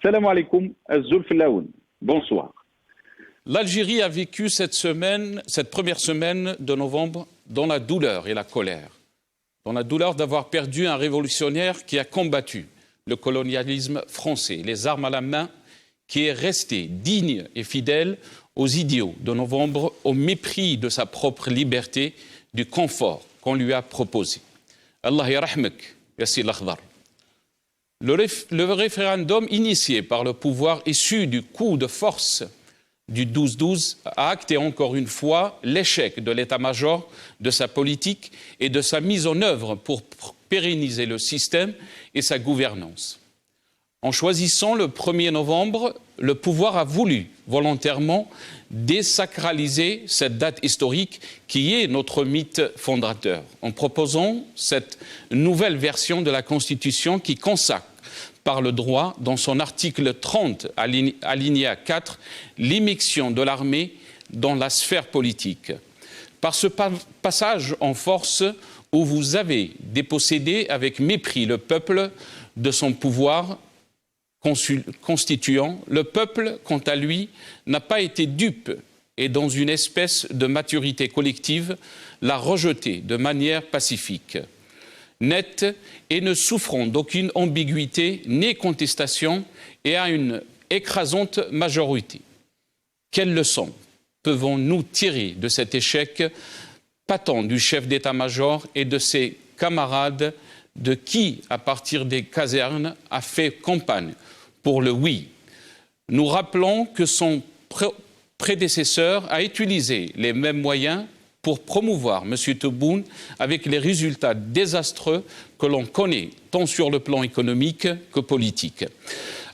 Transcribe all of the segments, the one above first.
Salam alaikum, Azul Filaoun. Bonsoir. L'Algérie a vécu cette première semaine de novembre dans la douleur et la colère. Dans la douleur d'avoir perdu un révolutionnaire qui a combattu le colonialisme français, les armes à la main, qui est resté digne et fidèle aux idéaux de novembre, au mépris de sa propre liberté, du confort qu'on lui a proposé. Allah yarahmak, Yassir Akhdar. Le référendum initié par le pouvoir issu du coup de force du 12-12 a acté encore une fois l'échec de l'état-major, de sa politique et de sa mise en œuvre pour pérenniser le système et sa gouvernance. En choisissant le 1er novembre, le pouvoir a voulu volontairement désacraliser cette date historique qui est notre mythe fondateur, en proposant cette nouvelle version de la Constitution qui consacre par le droit, dans son article 30, alinéa 4, l'immixtion de l'armée dans la sphère politique. Par ce passage en force où vous avez dépossédé avec mépris le peuple de son pouvoir constituant, le peuple, quant à lui, n'a pas été dupe et, dans une espèce de maturité collective, l'a rejeté de manière pacifique, nette et ne souffrant d'aucune ambiguïté ni contestation et à une écrasante majorité. Quelles leçons pouvons-nous tirer de cet échec patent du chef d'état-major et de ses camarades de qui, à partir des casernes, a fait campagne pour le oui? Nous rappelons que son prédécesseur a utilisé les mêmes moyens pour promouvoir M. Tebboune avec les résultats désastreux que l'on connaît, tant sur le plan économique que politique.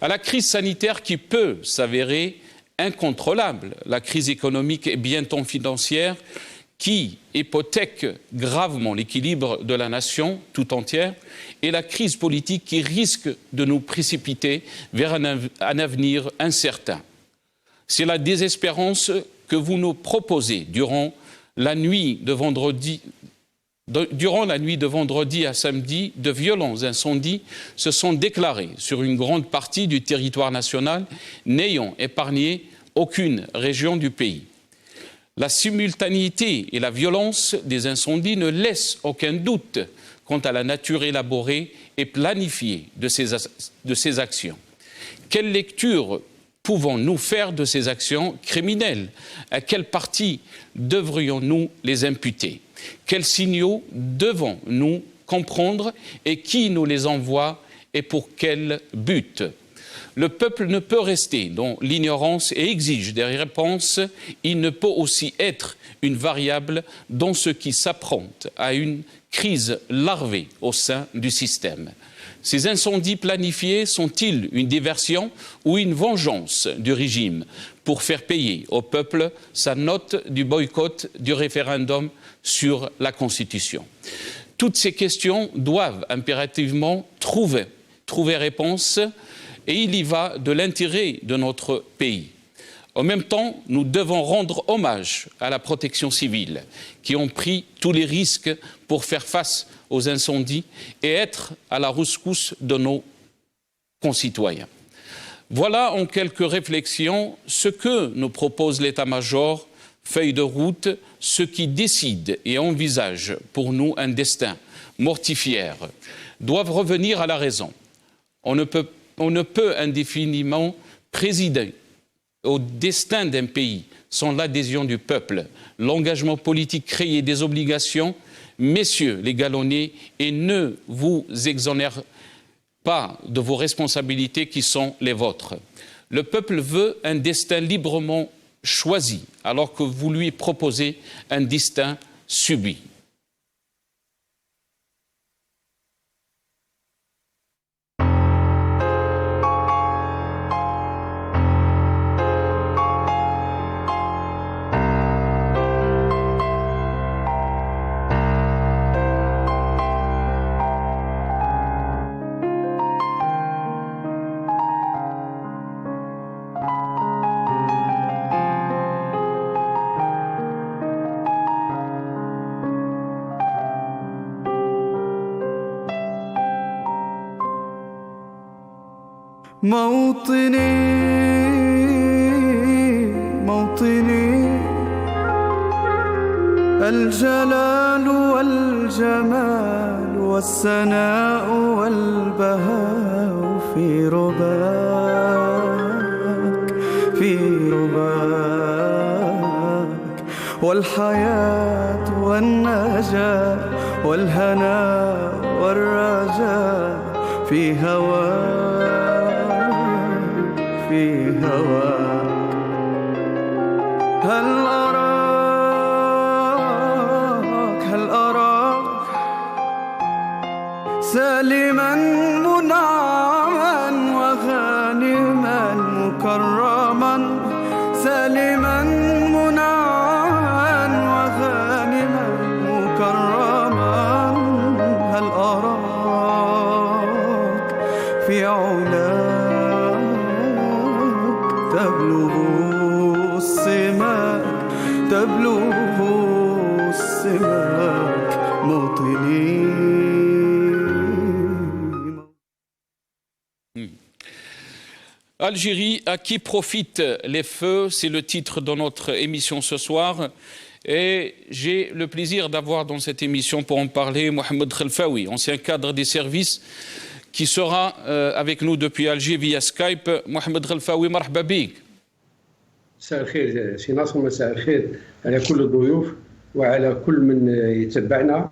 À la crise sanitaire qui peut s'avérer incontrôlable, la crise économique et bientôt financière qui hypothèque gravement l'équilibre de la nation tout entière, et la crise politique qui risque de nous précipiter vers un avenir incertain. C'est la désespérance que vous nous proposez durant la nuit de vendredi à samedi, de violents incendies se sont déclarés sur une grande partie du territoire national, n'ayant épargné aucune région du pays. La simultanéité et la violence des incendies ne laissent aucun doute quant à la nature élaborée et planifiée de ces actions. Quelle lecture pouvons-nous faire de ces actions criminelles? À quelle partie devrions-nous les imputer? Quels signaux devons-nous comprendre et qui nous les envoie et pour quel but? Le peuple ne peut rester dans l'ignorance et exige des réponses. Il ne peut aussi être une variable dans ce qui s'apparente à une crise larvée au sein du système. Ces incendies planifiés sont-ils une diversion ou une vengeance du régime pour faire payer au peuple sa note du boycott du référendum sur la Constitution? Toutes ces questions doivent impérativement trouver réponse, et il y va de l'intérêt de notre pays. En même temps, nous devons rendre hommage à la protection civile, qui ont pris tous les risques pour faire face aux incendies et être à la rescousse de nos concitoyens. Voilà en quelques réflexions ce que nous propose l'état-major, feuille de route, ce qui décide et envisage pour nous un destin mortifère, doivent revenir à la raison. On ne peut indéfiniment présider au destin d'un pays sans l'adhésion du peuple. L'engagement politique crée des obligations. Messieurs les galonnés, et ne vous exonère pas de vos responsabilités qui sont les vôtres. Le peuple veut un destin librement choisi, alors que vous lui proposez un destin subi. موطني موطني الجلال والجمال والسناء والبهاء في رباك في رباك والحياة والنجاة والهناء والرجاء في هواك في هواك هل أراك سالما منعما وغانما مكرما سالما منعما وغانما مكرما هل أراك في علاك تبلغ السماك تبلغ السماك موطني. Algérie, à qui profitent les feux? C'est le titre de notre émission ce soir. Et j'ai le plaisir d'avoir dans cette émission pour en parler Mohamed Khelfaoui, ancien cadre des services, qui sera avec nous depuis Alger via Skype. Mohamed Khelfaoui, marhaba bik. مساء الخير سي ناصر، مساء الخير على كل الضيوف وعلى كل من يتبعنا.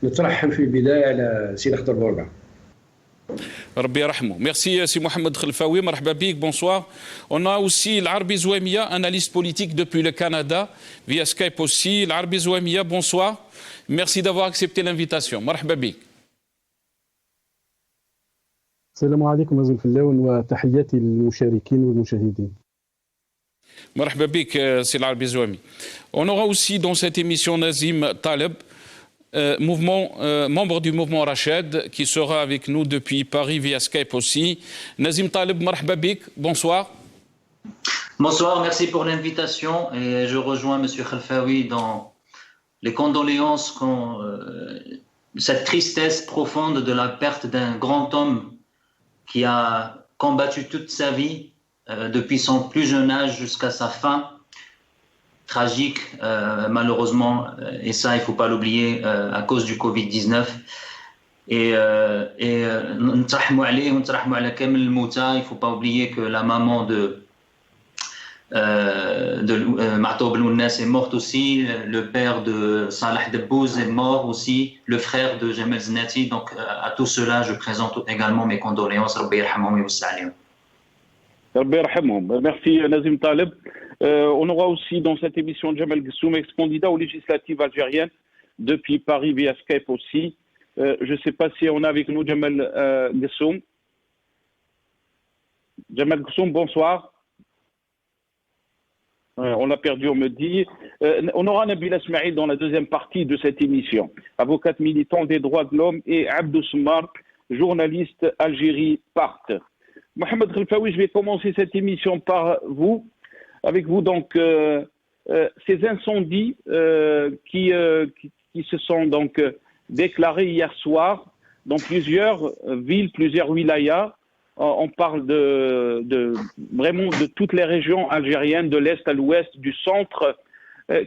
نترحم في البداية على سي نخضر بورقة. Rabbi yarhamou. Merci, c'est Mohamed Khelfaoui. Marhaba bik, bonsoir. On a aussi l'Arbi Zouamia, analyste politique depuis le Canada, via Skype aussi. L'Arbi Zouamia, bonsoir. Merci d'avoir accepté l'invitation. Marhaba bik. السلام عليكم أزول فلاون وتحياتي للمشاركين والمشاهدين. Marhaba bik, c'est l'Arbi Zouami. On aura aussi dans cette émission Nazim Taleb, membre du mouvement Rached, qui sera avec nous depuis Paris via Skype aussi. Nazim Taleb, marhaba bik, bonsoir. Bonsoir, merci pour l'invitation. Et je rejoins M. Khelfaoui dans les condoléances, cette tristesse profonde de la perte d'un grand homme qui a combattu toute sa vie, depuis son plus jeune âge jusqu'à sa fin. Tragique, malheureusement, et ça, il ne faut pas l'oublier, à cause du Covid-19. Et il ne faut pas oublier que la maman de Ma'toub Lounes est morte aussi, le père de Salah Debbouz est mort aussi, le frère de Jamel Zenati. Donc, à tout cela, je présente également mes condoléances. Rabbi yarhamhum wa sallim. Merci Nazim Taleb. On aura aussi dans cette émission Jamel Gissoum, ex-candidat aux législatives algériennes, depuis Paris via Skype aussi. Je ne sais pas si on a avec nous Jamel Gissoum. Jamel Gissoum, bonsoir. On l'a perdu, on me dit. On aura Nabila Smaïl dans la deuxième partie de cette émission. Avocate militant des droits de l'homme, et Abdou Soumar, journaliste Algérie Part. Mohamed Khelfaoui, je vais commencer cette émission par vous, avec vous donc ces incendies qui se sont donc déclarés hier soir dans plusieurs villes, plusieurs wilayas. On parle vraiment de toutes les régions algériennes, de l'est à l'ouest, du centre.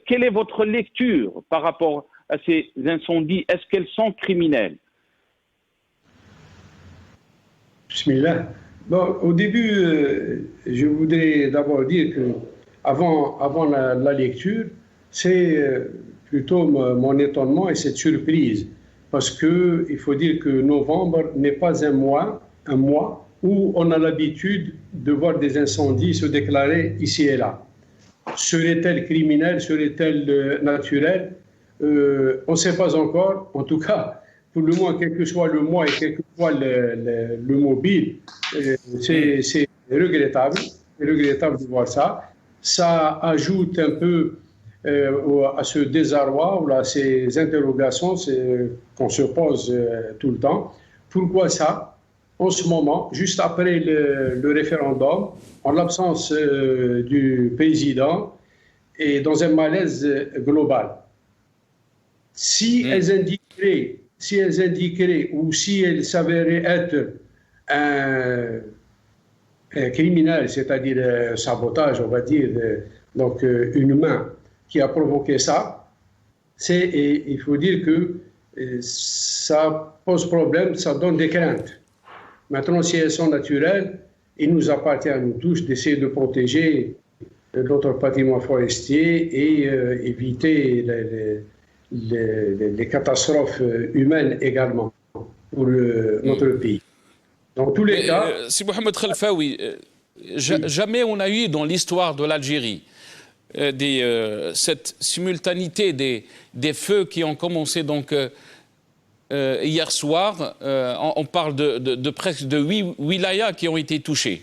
Quelle est votre lecture par rapport à ces incendies? Est-ce qu'elles sont criminelles? Bismillah. Bon, au début, je voudrais d'abord dire que avant la lecture, c'est plutôt mon étonnement et cette surprise, parce que il faut dire que novembre n'est pas un mois où on a l'habitude de voir des incendies se déclarer ici et là. Serait-elle criminelle, serait-elle naturelle? On ne sait pas encore. En tout cas, pour le moins, quel que soit le mois et quel que soit le mobile, c'est regrettable. C'est regrettable de voir ça. Ça ajoute un peu à ce désarroi ou à ces interrogations qu'on se pose tout le temps. Pourquoi ça? En ce moment, juste après le référendum, en l'absence du président et dans un malaise global. Si elles indiqueraient ou si elles s'avéraient être criminel, c'est-à-dire sabotage, on va dire, donc une main qui a provoqué ça, et il faut dire que ça pose problème, ça donne des craintes. Maintenant, si elles sont naturelles, il nous appartient à nous tous d'essayer de protéger notre patrimoine forestier et éviter les catastrophes humaines également pour notre pays. Dans tous les cas... Si Mohamed Khelfaoui, jamais on a eu dans l'histoire de l'Algérie cette simultanéité des feux qui ont commencé donc hier soir. On parle de presque de 8 wilayas qui ont été touchés.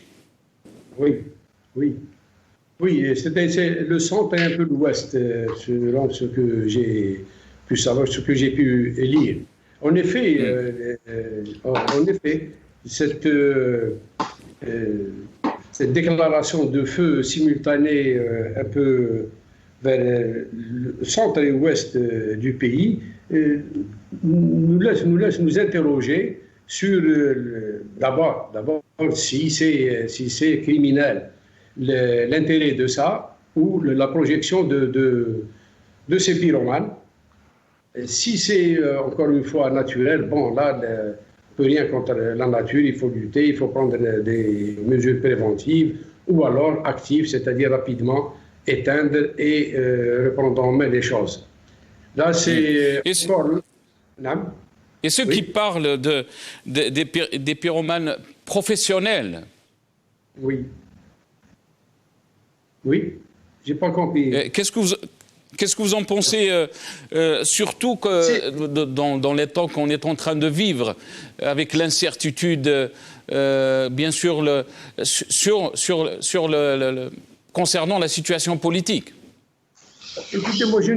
Oui, oui. Oui, c'est le centre et un peu l'ouest, selon ce que j'ai pu savoir, ce que j'ai pu lire. En effet, cette déclaration de feu simultanée un peu vers le centre et l'ouest du pays nous laisse nous interroger sur d'abord si c'est criminel l'intérêt de ça ou la projection de ces pyromanes. Si c'est encore une fois naturel, bon là, on peut rien contre la nature, il faut lutter, il faut prendre des mesures préventives ou alors actives, c'est-à-dire rapidement éteindre et reprendre en main les choses. Là, c'est... Et ceux qui parlent des pyromanes professionnels. Oui. Oui, j'ai pas compris. Qu'est-ce que vous en pensez, surtout que dans les temps qu'on est en train de vivre, avec l'incertitude, bien sûr, concernant la situation politique? Écoutez, moi, je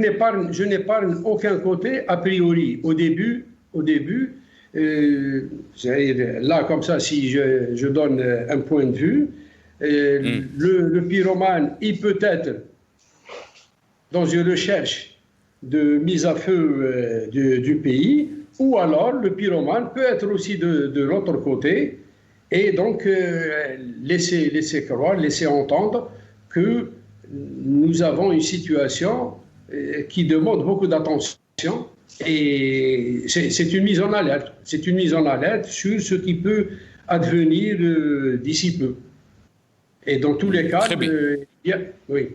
n'épargne aucun côté a priori. Au début, là, comme ça, si je donne un point de vue, le pyromane, il peut être dans une recherche de mise à feu du pays, ou alors le pyromane peut être aussi de l'autre côté, et donc laisser croire, laisser entendre que nous avons une situation qui demande beaucoup d'attention, et c'est une mise en alerte. C'est une mise en alerte sur ce qui peut advenir d'ici peu. Et dans tous les cas, oui.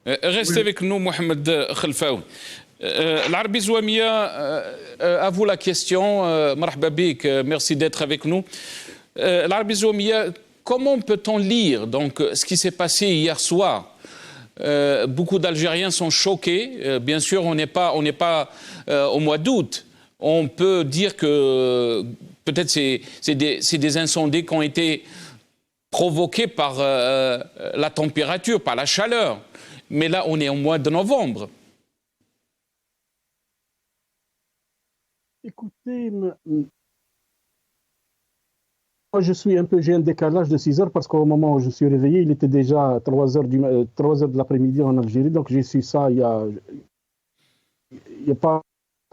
Restez avec nous, Mohamed Khelfaoui. L'Arabie Zouamia, à vous la question. Marhaba bik, merci d'être avec nous. L'Arabie Zouamia, comment peut-on lire donc ce qui s'est passé hier soir? Beaucoup d'Algériens sont choqués. Bien sûr, on n'est pas au mois d'août. On peut dire que peut-être c'est des incendies qui ont été provoqués par la température, par la chaleur. Mais là, on est au mois de novembre. Écoutez, moi, j'ai un décalage de 6 heures parce qu'au moment où je suis réveillé, il était déjà 3 heures de l'après-midi en Algérie. Donc, j'ai su ça il y a pas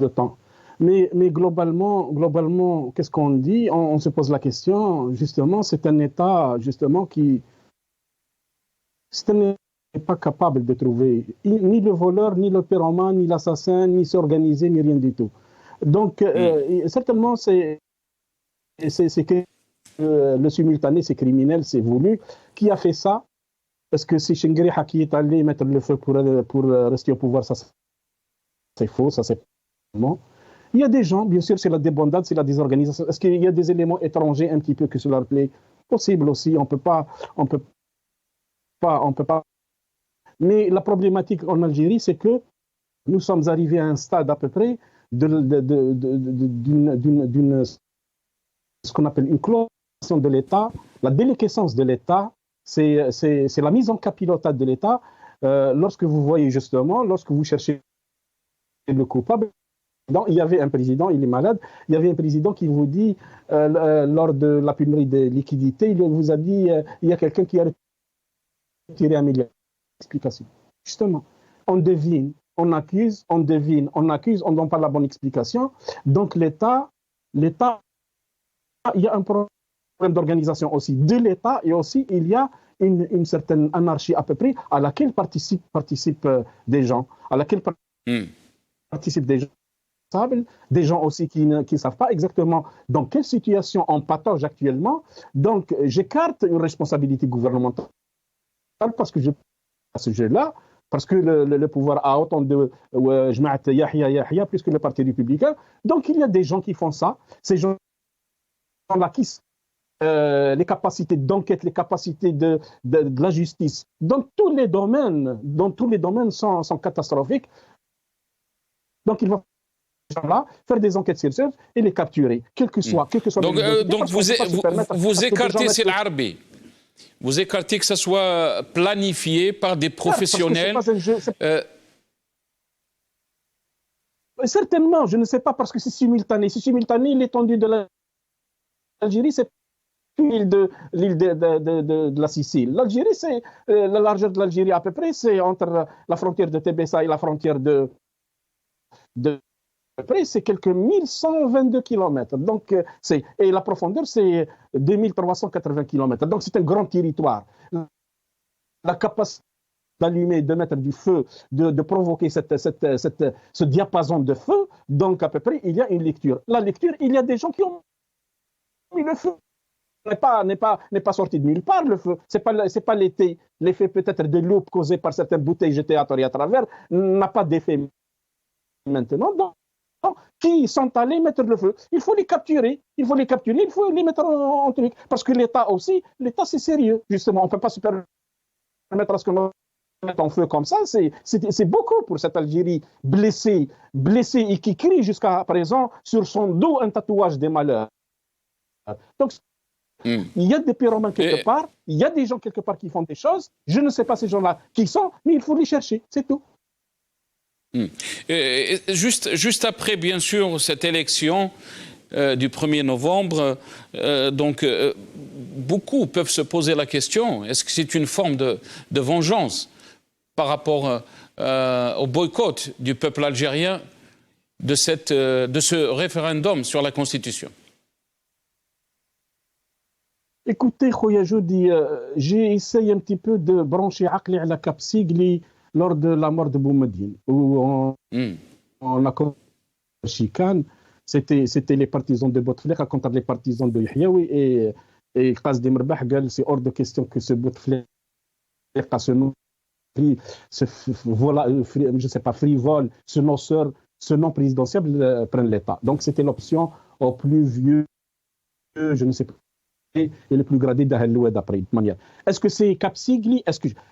de temps. Mais globalement, qu'est-ce qu'on dit? On se pose la question, justement, c'est un État, justement, c'est un État pas capable de trouver ni le voleur, ni le pyromane, ni l'assassin, ni s'organiser, ni rien du tout. Donc, certainement, c'est que le simultané, c'est criminel, c'est voulu. Qui a fait ça? Parce que c'est Chengueriha qui est allé mettre le feu pour rester au pouvoir, ça c'est faux, ça c'est non. Il y a des gens, bien sûr, c'est la débandade, c'est la désorganisation. Est-ce qu'il y a des éléments étrangers un petit peu que cela plaît? Possible aussi, on peut pas. Mais la problématique en Algérie, c'est que nous sommes arrivés à un stade à peu près d'une ce qu'on appelle une cloisonnement de l'État, la déliquescence de l'État, c'est la mise en capillotage de l'État. Lorsque vous voyez justement, lorsque vous cherchez le coupable, il y avait un président, il est malade, il y avait un président qui vous dit, lors de la pénurie de liquidités, il vous a dit, il y a quelqu'un qui a retiré 1 milliard. Explication. Justement, on devine, on accuse, on devine, on accuse, on ne donne pas la bonne explication. Donc l'État, il y a un problème problème d'organisation aussi de l'État et aussi il y a une certaine anarchie à peu près à laquelle participent des gens, à laquelle participent des gens aussi qui ne savent pas exactement dans quelle situation on patauge actuellement. Donc, j'écarte une responsabilité gouvernementale parce que à ce jeu-là, parce que le pouvoir a autant de Yahya plus que le Parti républicain. Donc, il y a des gens qui font ça. Ces gens-là qui les capacités d'enquête, les capacités de la justice, dans tous les domaines sont catastrophiques. Donc, il va là, faire des enquêtes sérieuses et les capturer, quel que soit donc vous écartez c'est l'Arbi. Vous écartez que ça soit planifié par des professionnels. Certainement, je ne sais pas parce que c'est simultané. C'est simultané, l'étendue de l'Algérie, c'est l'île de la Sicile. L'Algérie, c'est la largeur de l'Algérie à peu près, c'est entre la frontière de Tébessa et la frontière de après, c'est quelques 1122 km. Donc, et la profondeur, c'est 2380 km. Donc, c'est un grand territoire. La capacité d'allumer, de mettre du feu, de provoquer ce diapason de feu, donc à peu près, il y a une lecture. La lecture, il y a des gens qui ont mis le feu. N'est pas sorti de nulle part, le feu. C'est pas l'effet peut-être de loupe causé par certaines bouteilles jetées à travers, n'a pas d'effet maintenant. Donc, qui sont allés mettre le feu. Il faut les capturer, il faut les mettre en truc. Parce que l'État aussi, l'État c'est sérieux, justement. On ne peut pas se permettre à ce qu'on mette en feu comme ça. C'est beaucoup pour cette Algérie blessée et qui crie jusqu'à présent sur son dos un tatouage des malheurs. Donc, il y a des pyromanes quelque part, il y a des gens quelque part qui font des choses. Je ne sais pas ces gens-là qui sont, mais il faut les chercher, c'est tout. Juste après, bien sûr, cette élection du 1er novembre, beaucoup peuvent se poser la question, est-ce que c'est une forme de vengeance par rapport au boycott du peuple algérien de ce référendum sur la Constitution? Écoutez, Khoya Joudi, j'ai essayé un petit peu de brancher Aqli à la Capsigli lors de la mort de Boumediene, où on a commencé à chicane. C'était les partisans de Bouteflika contre les partisans de Yahyaoui et Qasdi Merbah, c'est hors de question que ce Bouteflika voilà, je sais pas, frivole, ce noceur, ce non présidentiel prenne l'État. Donc c'était l'option au plus vieux, je ne sais pas, et le plus gradé d'Aheloued après, de manière. Est-ce que c'est Capsigli?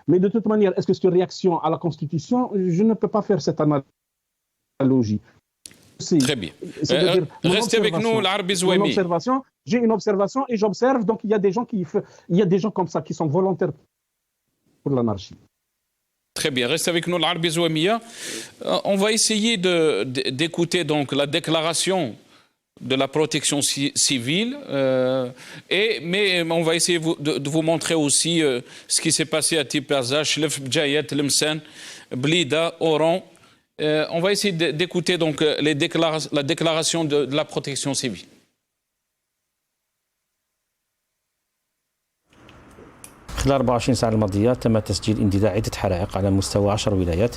Mais de toute manière, est-ce que c'est une réaction à la Constitution? Je ne peux pas faire cette analogie. Très bien. Restez avec nous, l'Arbi Zouemi. J'ai une observation et j'observe, donc il y a des gens comme ça qui sont volontaires pour l'anarchie. Très bien, restez avec nous, l'Arbi Zouemi. On va essayer d'écouter donc la déclaration de la protection civile, mais on va essayer de vous montrer aussi ce qui s'est passé à Tipaza, Chlef, Bjayet, Lemsen, Blida, Oran. On va essayer d'écouter donc la déclaration de la protection civile. خلال 24 ساعة الماضية تم تسجيل اندلاع عدة حرائق على مستوى 10 ولايات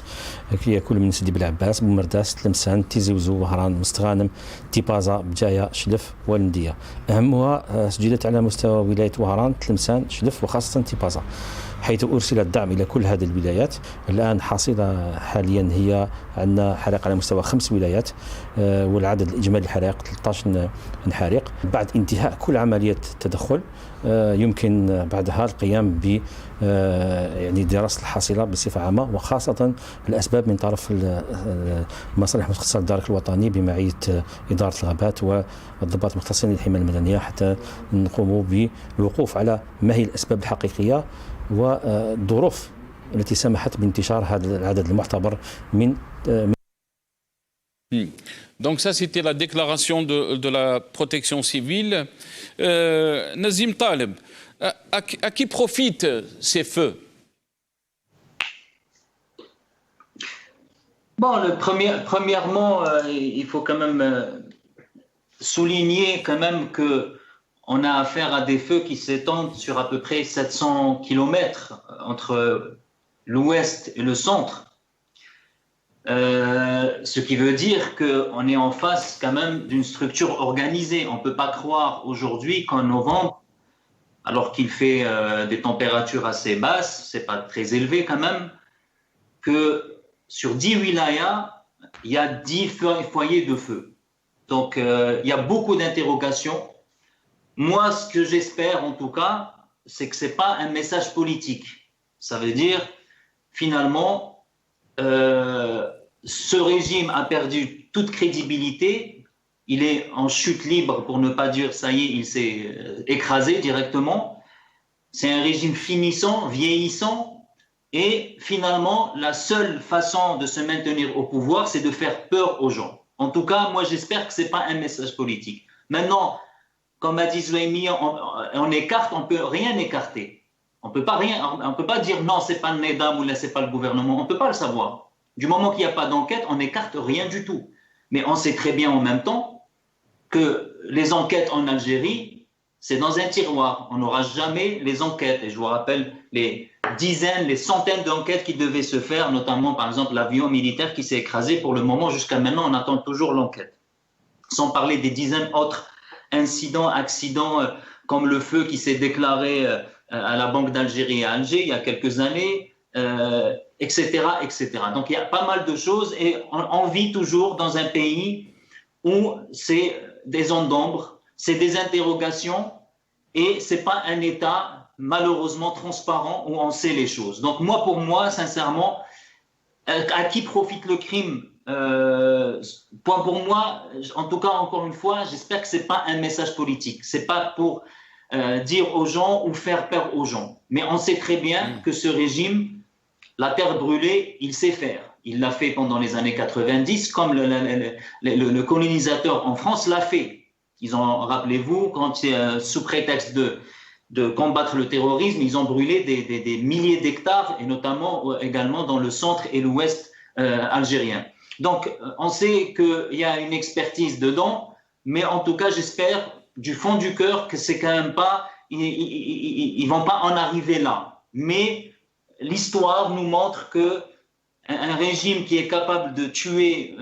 هي كل من سيدي بلعباس، بومرداس، تلمسان، تيزي وزو، وهران، مستغانم، تيبازا، بجاية، شلف والندية. أهمها سجلت على مستوى ولاية وهران، تلمسان، شلف وخاصة تيبازا، حيث أرسل الدعم إلى كل هذه الولايات. الآن حاصلة حاليا هي عندنا حرائق على مستوى 5 ولايات، والعدد الإجمالي الحرائق 13 حريق. بعد انتهاء كل عملية تدخل يمكن بعدها القيام ب يعني دراسة الحاصلة بصفة عامة، وخاصة الأسباب من طرف المصالح المختصة الدارك الوطني بمعية إدارة الغابات والضباط المختصين للحماية المدنية، حتى نقوم بالوقوف على ما هي الأسباب الحقيقية والظروف التي سمحت بانتشار هذا العدد المعتبر من Donc ça, c'était la déclaration de la protection civile. Nazim Taleb, à qui profitent ces feux? Bon, premièrement, il faut quand même souligner quand même que on a affaire à des feux qui s'étendent sur à peu près 700 km entre l'ouest et le centre. Ce qui veut dire qu'on est en face quand même d'une structure organisée. On ne peut pas croire aujourd'hui qu'en novembre, alors qu'il fait des températures assez basses, c'est pas très élevé quand même, que sur 10 wilayas, il y a 10 foyers de feu. Donc il y a beaucoup d'interrogations. Moi, ce que j'espère en tout cas, c'est que ce n'est pas un message politique. Ça veut dire, finalement, ce régime a perdu toute crédibilité. Il est en chute libre, pour ne pas dire ça y est, il s'est écrasé directement. C'est un régime finissant, vieillissant. Et finalement, la seule façon de se maintenir au pouvoir, c'est de faire peur aux gens. En tout cas, moi, j'espère que ce n'est pas un message politique. Maintenant, comme a dit Zouaimi, on écarte, on ne peut rien écarter. On ne peut pas dire non, ce n'est pas le NEDAM ou là, ce n'est pas le gouvernement. On ne peut pas le savoir. Du moment qu'il n'y a pas d'enquête, on n'écarte rien du tout. Mais on sait très bien en même temps que les enquêtes en Algérie, c'est dans un tiroir. On n'aura jamais les enquêtes. Et je vous rappelle les dizaines, les centaines d'enquêtes qui devaient se faire, notamment par exemple l'avion militaire qui s'est écrasé. Pour le moment, jusqu'à maintenant, on attend toujours l'enquête. Sans parler des dizaines d'autres incidents, accidents, comme le feu qui s'est déclaré à la Banque d'Algérie à Alger il y a quelques années, etc., etc. Donc il y a pas mal de choses et on vit toujours dans un pays où c'est des ondes d'ombre, c'est des interrogations et c'est pas un État malheureusement transparent où on sait les choses. Donc moi, pour moi, sincèrement, à qui profite le crime? Pour moi, en tout cas, encore une fois, j'espère que c'est pas un message politique. C'est pas pour dire aux gens ou faire peur aux gens. Mais on sait très bien que ce régime, la terre brûlée, il sait faire. Il l'a fait pendant les années 90, comme le colonisateur en France l'a fait. Ils ont, rappelez-vous, quand sous prétexte de combattre le terrorisme, ils ont brûlé des milliers d'hectares, et notamment également dans le centre et l'ouest algérien. Donc, on sait qu'il y a une expertise dedans, mais en tout cas, j'espère du fond du cœur que c'est quand même pas, ils vont pas en arriver là. Mais l'histoire nous montre que un régime qui est capable de tuer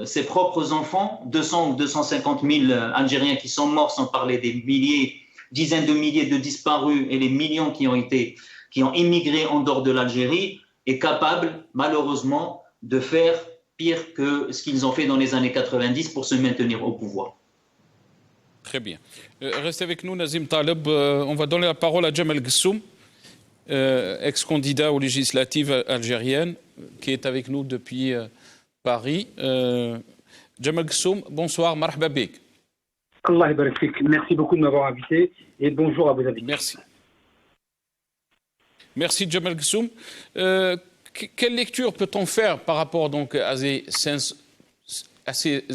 ses propres enfants, 200 ou 250 000 Algériens qui sont morts, sans parler des milliers, dizaines de milliers de disparus et les millions qui ont immigré en dehors de l'Algérie, est capable, malheureusement, de faire pire que ce qu'ils ont fait dans les années 90 pour se maintenir au pouvoir. Très bien. Restez avec nous, Nazim Taleb. On va donner la parole à Djemal Ghessoum, ex-candidat aux législatives algériennes, qui est avec nous depuis Paris. Djemal Ghessoum, bonsoir, marhaba bik. Allah yabarak fik. Merci beaucoup de m'avoir invité et bonjour à vos invités. Merci. Merci Djemal Ghessoum. Quelle lecture peut-on faire par rapport donc à ces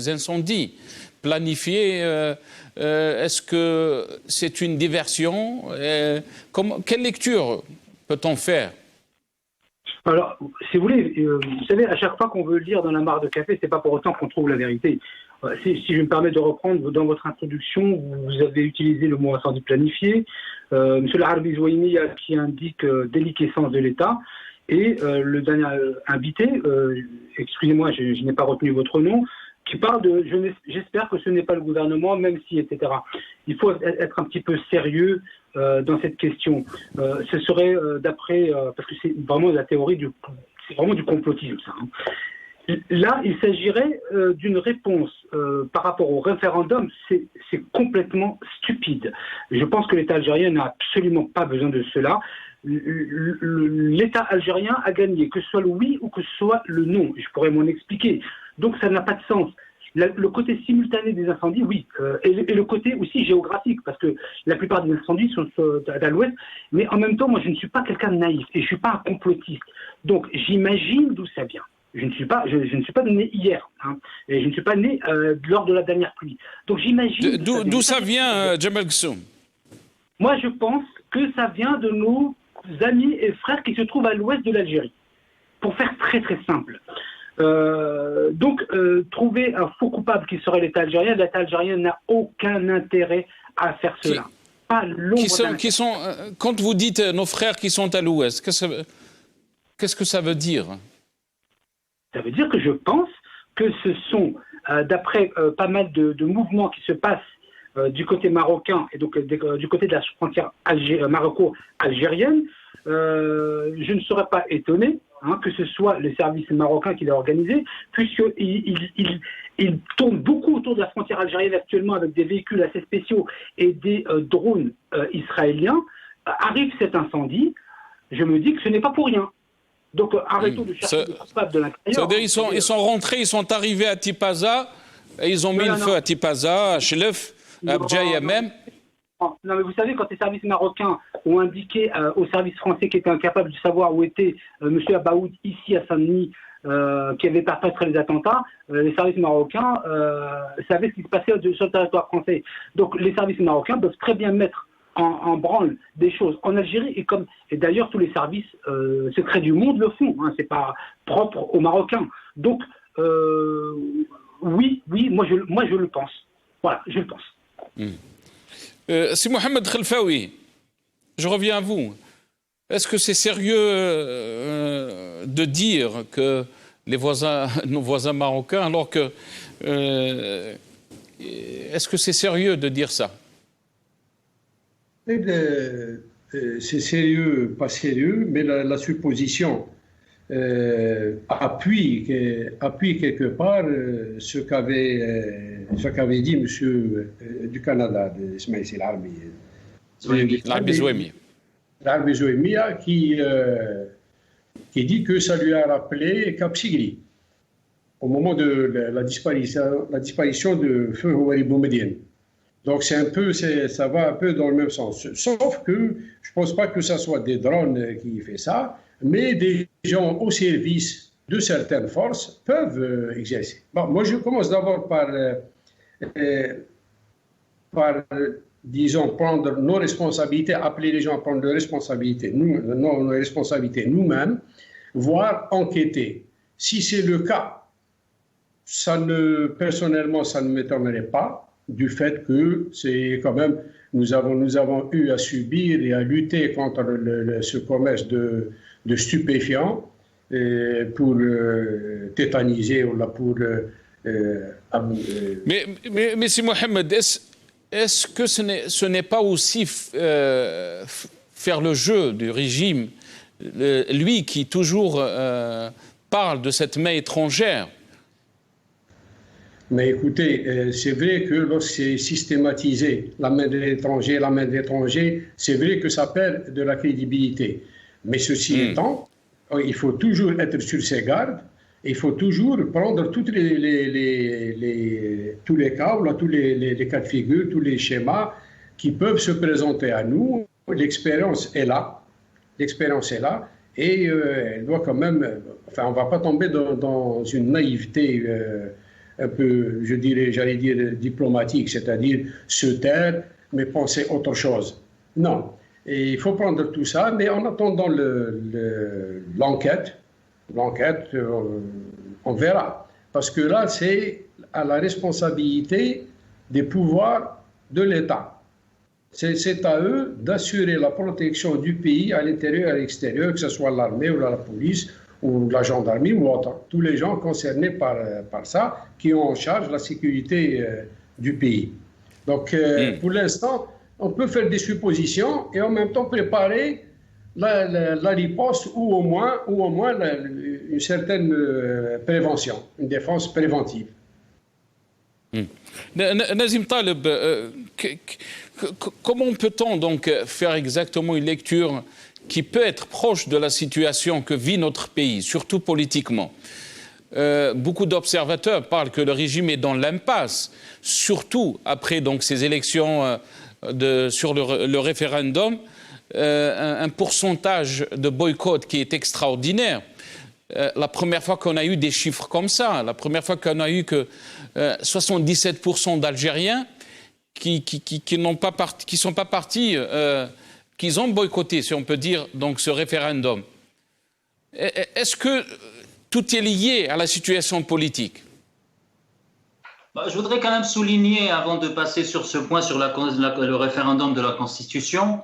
incendies planifiés? Est-ce que c'est une diversion? Quelle lecture peut-on faire? Alors, si vous voulez, vous savez, à chaque fois qu'on veut lire dans la mare de café, c'est pas pour autant qu'on trouve la vérité. Si je me permets de reprendre, dans votre introduction, vous avez utilisé le mot incendie planifié. Monsieur Al-Harbi Zouaimi qui indique déliquescence de l'État. Et le dernier invité, excusez-moi, je n'ai pas retenu votre nom, qui parle de « j'espère que ce n'est pas le gouvernement, même si, etc. » Il faut être un petit peu sérieux dans cette question. Ce serait d'après, parce que c'est vraiment la théorie c'est vraiment du complotisme, ça. Hein. Là, il s'agirait d'une réponse par rapport au référendum, c'est complètement stupide. Je pense que l'État algérien n'a absolument pas besoin de cela. L'État algérien a gagné, que ce soit le oui ou que ce soit le non. Je pourrais m'en expliquer. Donc ça n'a pas de sens. Le côté simultané des incendies, oui, et le côté aussi géographique, parce que la plupart des incendies sont à l'ouest, mais en même temps, moi je ne suis pas quelqu'un de naïf, et je ne suis pas un complotiste. Donc j'imagine d'où ça vient. Je ne suis pas né hier, hein, et je ne suis pas né lors de la dernière pluie. Donc j'imagine... D'où ça vient, Djemal Ghessoum? Moi je pense que ça vient de nos amis et frères qui se trouvent à l'ouest de l'Algérie. Pour faire très très simple, Trouver un faux coupable qui serait l'État algérien n'a aucun intérêt à faire cela. Pas quand vous dites nos frères qui sont à l'ouest, qu'est-ce que ça veut dire? Ça veut dire que je pense que ce sont, d'après pas mal de mouvements qui se passent du côté marocain et donc du côté de la frontière maroco-algérienne, je ne serais pas étonné que ce soit le service marocain qui l'a organisé, puisqu'il tourne beaucoup autour de la frontière algérienne actuellement avec des véhicules assez spéciaux et des drones israéliens. Arrive cet incendie, je me dis que ce n'est pas pour rien. Donc arrêtons de chercher des coupables de l'intérieur. C'est-à-dire ils sont rentrés, ils sont arrivés à Tipaza, et ils ont mis le feu à Tipaza, à Chelef, à Bjaïa même. Non, mais vous savez, quand les services marocains ont indiqué aux services français qui étaient incapables de savoir où était M. Abaoud, ici à Saint-Denis, qui avait perpétré les attentats, les services marocains savaient ce qui se passait sur le territoire français. Donc les services marocains peuvent très bien mettre en branle des choses en Algérie, et d'ailleurs tous les services secrets du monde le font, c'est pas propre aux Marocains. Donc oui, moi je le pense. Voilà, je le pense. Si Mohamed Khelfaoui, je reviens à vous. Est-ce que c'est sérieux de dire que nos voisins marocains, alors que... est-ce que c'est sérieux de dire ça? C'est sérieux, pas sérieux, mais la supposition appuie quelque part ce qu'avait dit monsieur du Canada, Ismaïl Arbi Zouemi, qui dit que ça lui a rappelé Cap Sigri au moment de la disparition de feu Houari Boumediene. Donc ça va un peu dans le même sens. Sauf que je ne pense pas que ce soit des drones qui font ça, mais des gens au service de certaines forces peuvent exercer. Bon, moi, je commence d'abord par disons, prendre nos responsabilités, appeler les gens à prendre nos responsabilités nous-mêmes, voire enquêter. Si c'est le cas, personnellement, ça ne m'étonnerait pas, du fait que c'est quand même, nous avons eu à subir et à lutter contre ce commerce de stupéfiants pour tétaniser ou pour... Mais si Mohamed, est-ce que ce n'est pas aussi faire le jeu du régime, lui qui toujours parle de cette main étrangère? Mais écoutez, c'est vrai que lorsque c'est systématisé, la main de l'étranger, c'est vrai que ça perd de la crédibilité. Mais ceci étant, il faut toujours être sur ses gardes, il faut toujours prendre tous les cas, tous les cas de figure, tous les schémas qui peuvent se présenter à nous. L'expérience est là, et elle doit quand même, on ne va pas tomber dans une naïveté un peu, j'allais dire diplomatique, c'est-à-dire se taire, mais penser autre chose. Non. Et il faut prendre tout ça, mais en attendant l'enquête, on verra. Parce que là, c'est à la responsabilité des pouvoirs de l'État. C'est à eux d'assurer la protection du pays à l'intérieur et à l'extérieur, que ce soit l'armée ou la police ou la gendarmerie ou autre. Tous les gens concernés par ça, qui ont en charge la sécurité du pays. Donc, pour l'instant, on peut faire des suppositions et en même temps préparer la riposte ou au moins une certaine prévention, une défense préventive. Nazim Taleb, comment peut-on donc faire exactement une lecture qui peut être proche de la situation que vit notre pays, surtout politiquement? Beaucoup d'observateurs parlent que le régime est dans l'impasse, surtout après donc, ces élections sur le référendum, un pourcentage de boycott qui est extraordinaire. La première fois qu'on a eu des chiffres comme ça, la première fois qu'on a eu que 77% d'Algériens qui sont pas partis, qu'ils ont boycotté, si on peut dire, donc ce référendum. Est-ce que tout est lié à la situation politique. Je voudrais quand même souligner, avant de passer sur ce point, sur le référendum de la Constitution,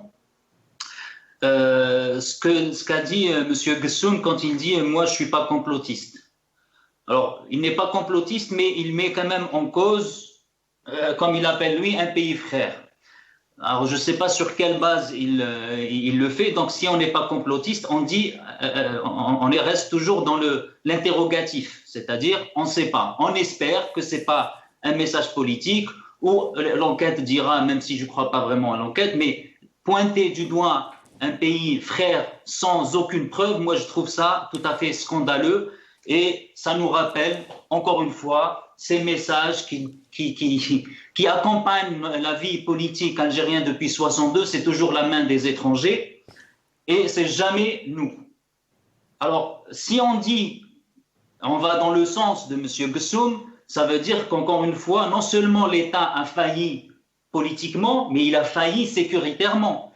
ce qu'a dit M. Gessoum quand il dit « moi je ne suis pas complotiste ». Alors, il n'est pas complotiste, mais il met quand même en cause, comme il appelle lui, un pays frère. Alors, je ne sais pas sur quelle base il le fait. Donc, si on n'est pas complotiste, on dit, on reste toujours dans l'interrogatif, c'est-à-dire, on ne sait pas. On espère que ce n'est pas un message politique où l'enquête dira, même si je ne crois pas vraiment à l'enquête, mais pointer du doigt un pays frère sans aucune preuve, moi, je trouve ça tout à fait scandaleux. Et ça nous rappelle, encore une fois, ces messages qui accompagnent la vie politique algérienne depuis 1962. C'est toujours la main des étrangers et c'est jamais nous. Alors, si on dit, on va dans le sens de M. Gessoum, ça veut dire qu'encore une fois, non seulement l'État a failli politiquement, mais il a failli sécuritairement.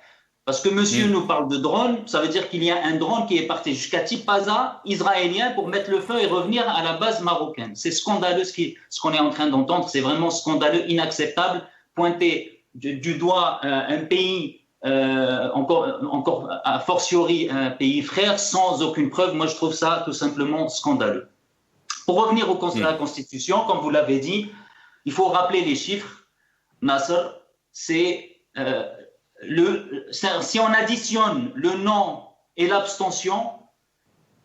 Parce que monsieur nous parle de drone, ça veut dire qu'il y a un drone qui est parti jusqu'à Tipaza, israélien, pour mettre le feu et revenir à la base marocaine. C'est scandaleux ce qu'on est en train d'entendre, c'est vraiment scandaleux, inacceptable. Pointer du doigt un pays, encore a fortiori un pays frère, sans aucune preuve, moi je trouve ça tout simplement scandaleux. Pour revenir à la Constitution, comme vous l'avez dit, il faut rappeler les chiffres. Nasser, c'est... si on additionne le non et l'abstention,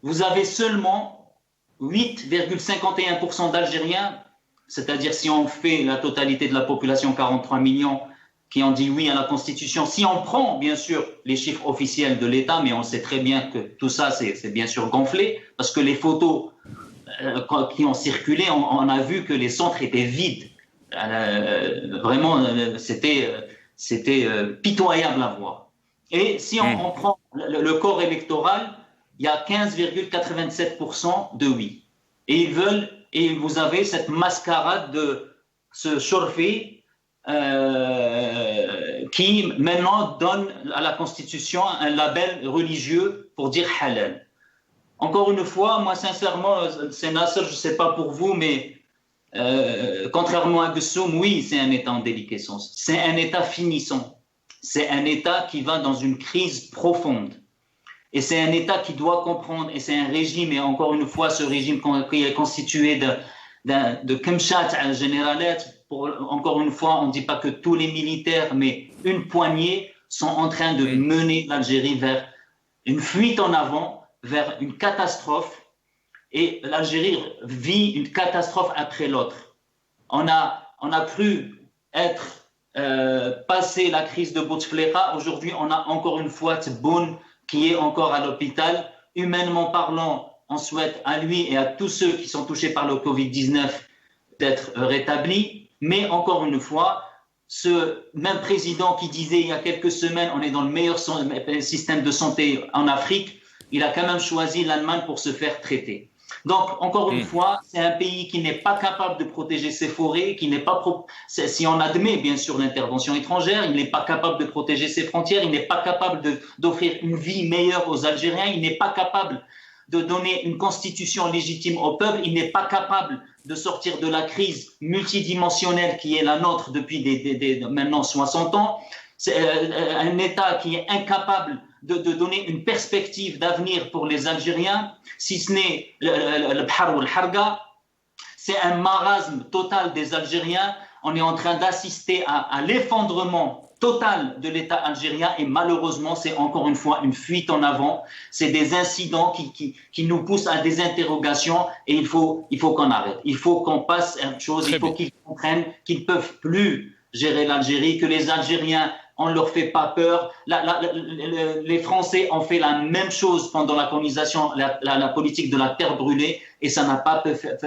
vous avez seulement 8,51% d'Algériens, c'est-à-dire si on fait la totalité de la population, 43 millions, qui ont dit oui à la Constitution. Si on prend bien sûr les chiffres officiels de l'État, mais on sait très bien que tout ça c'est bien sûr gonflé, parce que les photos qui ont circulé, on a vu que les centres étaient vides. Vraiment, c'était pitoyable à voir. Et si on prend le corps électoral, il y a 15,87% de oui. Et vous avez cette mascarade de ce Chorfi qui maintenant donne à la Constitution un label religieux pour dire halal. Encore une fois, moi sincèrement, c'est Nasser, je ne sais pas pour vous, mais contrairement à Gessoum, oui, c'est un État en déliquescence. C'est un État finissant. C'est un État qui va dans une crise profonde. Et c'est un État qui doit comprendre, et c'est un régime, et encore une fois, ce régime qui est constitué de Kemchat généralet, encore une fois, on ne dit pas que tous les militaires, mais une poignée sont en train de mener l'Algérie vers une fuite en avant, vers une catastrophe. Et l'Algérie vit une catastrophe après l'autre. On a cru être passé la crise de Bouteflika. Aujourd'hui, on a encore une fois Tebboune qui est encore à l'hôpital. Humainement parlant, on souhaite à lui et à tous ceux qui sont touchés par le Covid-19 d'être rétablis. Mais encore une fois, ce même président qui disait il y a quelques semaines on est dans le meilleur système de santé en Afrique, il a quand même choisi l'Allemagne pour se faire traiter. Donc, encore une fois, c'est un pays qui n'est pas capable de protéger ses forêts, qui n'est pas si on admet bien sûr l'intervention étrangère, il n'est pas capable de protéger ses frontières, il n'est pas capable d'offrir une vie meilleure aux Algériens, il n'est pas capable de donner une constitution légitime au peuple, il n'est pas capable de sortir de la crise multidimensionnelle qui est la nôtre depuis maintenant 60 ans. C'est un État qui est incapable de donner une perspective d'avenir pour les Algériens, si ce n'est le Bhar ou le Harga. C'est un marasme total des Algériens. On est en train d'assister à l'effondrement total de l'État algérien et malheureusement, c'est encore une fois une fuite en avant. C'est des incidents qui nous poussent à des interrogations et il faut qu'on arrête. Il faut qu'on passe à autre chose. Il faut qu'ils comprennent qu'ils ne peuvent plus gérer l'Algérie, que les Algériens, on ne leur fait pas peur. Les Français ont fait la même chose pendant la colonisation, la politique de la terre brûlée, et ça n'a pas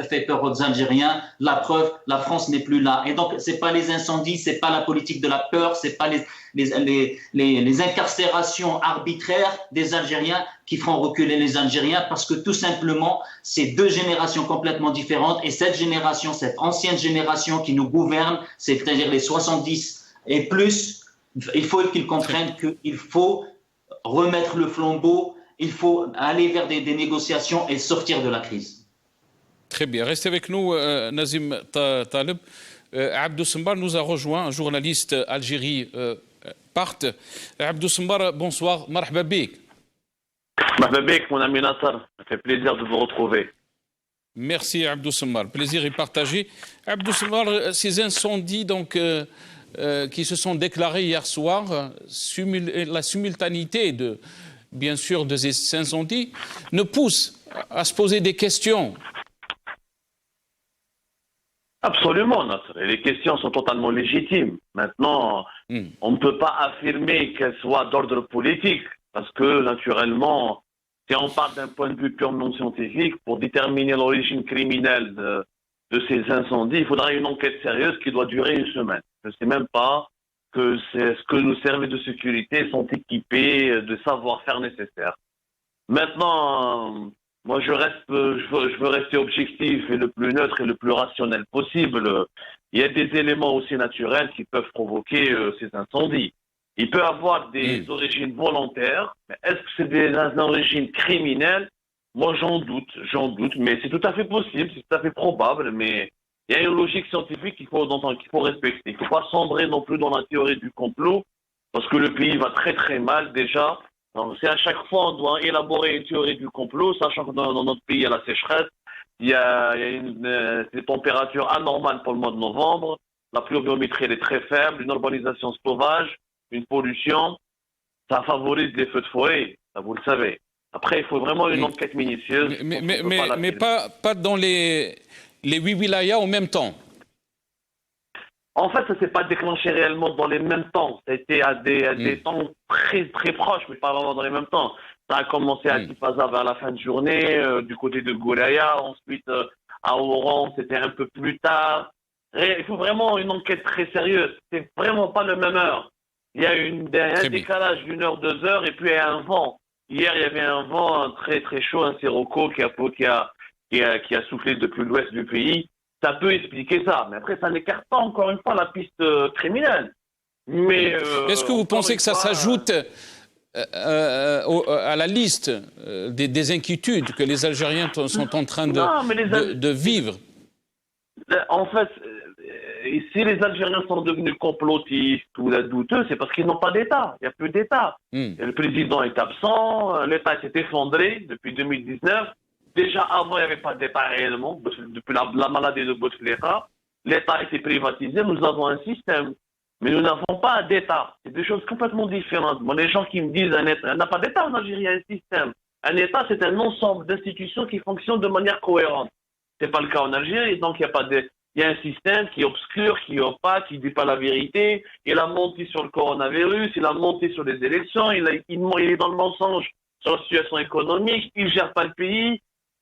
fait peur aux Algériens. La preuve, la France n'est plus là. Et donc, ce n'est pas les incendies, ce n'est pas la politique de la peur, ce n'est pas les incarcérations arbitraires des Algériens qui feront reculer les Algériens, parce que tout simplement, c'est deux générations complètement différentes. Et cette génération, cette ancienne génération qui nous gouverne, c'est-à-dire les 70 et plus, il faut qu'ils comprennent qu'il faut remettre le flambeau il faut aller vers des négociations et sortir de la crise. Très bien. Restez avec nous, Nazim Taleb. Abdou Sembar nous a rejoint, un journaliste Algérie Part. Abdou Sembar, bonsoir. Marhaba bik. Marhaba bik, mon ami Nasser. Ça fait plaisir de vous retrouver. Merci Abdou Sembar. Plaisir est partagé. Abdou Sembar, ces incendies donc, qui se sont déclarés hier soir, la simultanéité bien sûr de ces incendies, nous pousse à se poser des questions. Absolument, Nasser. Et les questions sont totalement légitimes. Maintenant, on ne peut pas affirmer qu'elles soient d'ordre politique, parce que, naturellement, si on part d'un point de vue purement scientifique, pour déterminer l'origine criminelle de ces incendies, il faudra une enquête sérieuse qui doit durer une semaine. Je ne sais même pas que c'est ce que nos services de sécurité sont équipés de savoir-faire nécessaire. Maintenant, moi, je veux rester objectif et le plus neutre et le plus rationnel possible. Il y a des éléments aussi naturels qui peuvent provoquer ces incendies. Il peut avoir des origines volontaires, mais est-ce que c'est des origines criminelles? Moi, j'en doute, mais c'est tout à fait possible, c'est tout à fait probable, mais il y a une logique scientifique qu'il faut respecter. Il ne faut pas sombrer non plus dans la théorie du complot, parce que le pays va très très mal déjà. Donc, c'est à chaque fois on doit élaborer une théorie du complot, sachant que dans notre pays, il y a la sécheresse, il y a des températures anormales pour le mois de novembre, la pluviométrie elle est très faible, une urbanisation sauvage, une pollution, ça favorise les feux de forêt, ça vous le savez. Après, il faut vraiment une enquête minutieuse. Mais pas dans les 8 wilayas en même temps. En fait, ça ne s'est pas déclenché réellement dans les mêmes temps. Ça a été à des temps très, très proches, mais pas vraiment dans les mêmes temps. Ça a commencé à Tipaza vers la fin de journée, du côté de Gouraya. Ensuite, à Oran, c'était un peu plus tard. Et il faut vraiment une enquête très sérieuse. C'est vraiment pas la même heure. Il y a un décalage d'une heure, 2 heures, et puis il y a un vent. Hier, il y avait un vent très, très chaud, un sirocco qui a soufflé depuis l'ouest du pays. Ça peut expliquer ça, mais après, ça n'écarte pas encore une fois la piste criminelle. Mais est-ce que vous pensez que ça s'ajoute à la liste des inquiétudes que les Algériens sont en train de vivre? En fait, si les Algériens sont devenus complotistes ou douteux, c'est parce qu'ils n'ont pas d'État. Il n'y a plus d'État. Le président est absent, l'État s'est effondré depuis 2019. Déjà avant, il n'y avait pas d'État réellement, depuis la maladie de Bouteflika. L'État a été privatisé, nous avons un système. Mais nous n'avons pas d'État. C'est des choses complètement différentes. Moi, les gens qui me disent un État, il n'y a pas d'État en Algérie, il y a un système. Un État, c'est un ensemble d'institutions qui fonctionnent de manière cohérente. Ce n'est pas le cas en Algérie, donc il y a un système qui est obscur, qui est opaque, qui ne dit pas la vérité. Il a menti sur le coronavirus, il a menti sur les élections, il est dans le mensonge sur la situation économique, il ne gère pas le pays.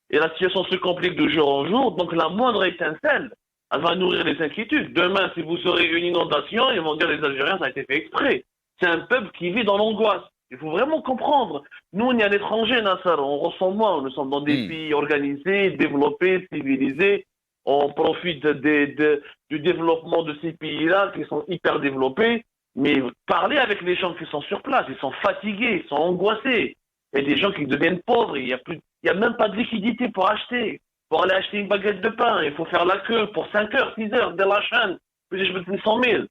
Et la situation se complique de jour en jour, donc la moindre étincelle, elle va nourrir les inquiétudes. Demain, si vous aurez une inondation, ils vont dire les Algériens, ça a été fait exprès. C'est un peuple qui vit dans l'angoisse. Il faut vraiment comprendre. Nous, on est à l'étranger, Nasser, on ressent moins. Nous sommes dans des pays organisés, développés, civilisés. On profite du développement de ces pays-là qui sont hyper développés. Mais parlez avec les gens qui sont sur place, ils sont fatigués, ils sont angoissés. Il y a des gens qui deviennent pauvres, il n'y a même pas de liquidité pour acheter. Pour aller acheter une baguette de pain, il faut faire la queue pour 5 heures, 6 heures, de la chaîne. Puis je me dis 100 000.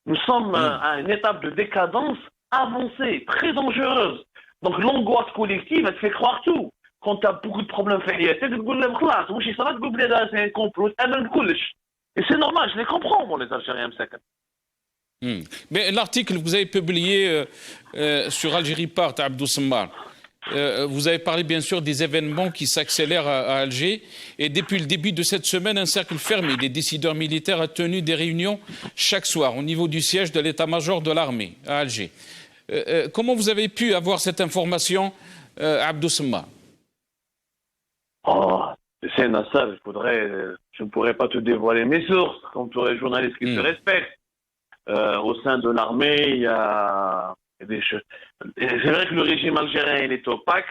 Nous sommes à une étape de décadence avancée, très dangereuse. Donc l'angoisse collective, elle te fait croire tout. Quand tu as beaucoup de problèmes familiaux, tu te dis, c'est un complot, et c'est normal, je les comprends, moi, les Algériens. Mais l'article que vous avez publié sur Algérie Part, Abdou Sembar, vous avez parlé bien sûr des événements qui s'accélèrent à Alger, et depuis le début de cette semaine, un cercle fermé des décideurs militaires a tenu des réunions chaque soir au niveau du siège de l'état-major de l'armée à Alger. Comment vous avez pu avoir cette information, Abdou Sembar? C'est Nasser, je ne pourrais pas te dévoiler mes sources, comme tous les journalistes qui se respectent. Au sein de l'armée, il y a des choses. C'est vrai que le régime algérien, il est opaque,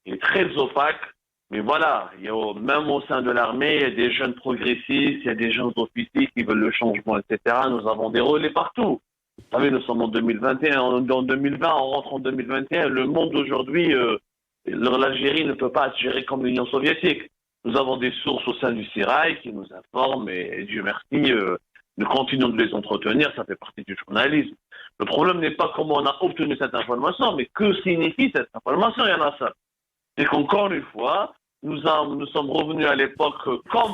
il est très opaque, mais voilà, même au sein de l'armée, il y a des jeunes progressistes, il y a des jeunes officiers qui veulent le changement, etc. Nous avons des relais partout. Vous savez, nous sommes en 2021, en 2020, on rentre en 2021. Le monde d'aujourd'hui L'Algérie ne peut pas être gérée comme l'Union soviétique. Nous avons des sources au sein du Sirail qui nous informent, et Dieu merci, nous continuons de les entretenir, ça fait partie du journalisme. Le problème n'est pas comment on a obtenu cette information, mais que signifie cette information, il y en a ça. C'est qu'encore une fois, nous sommes revenus à l'époque comme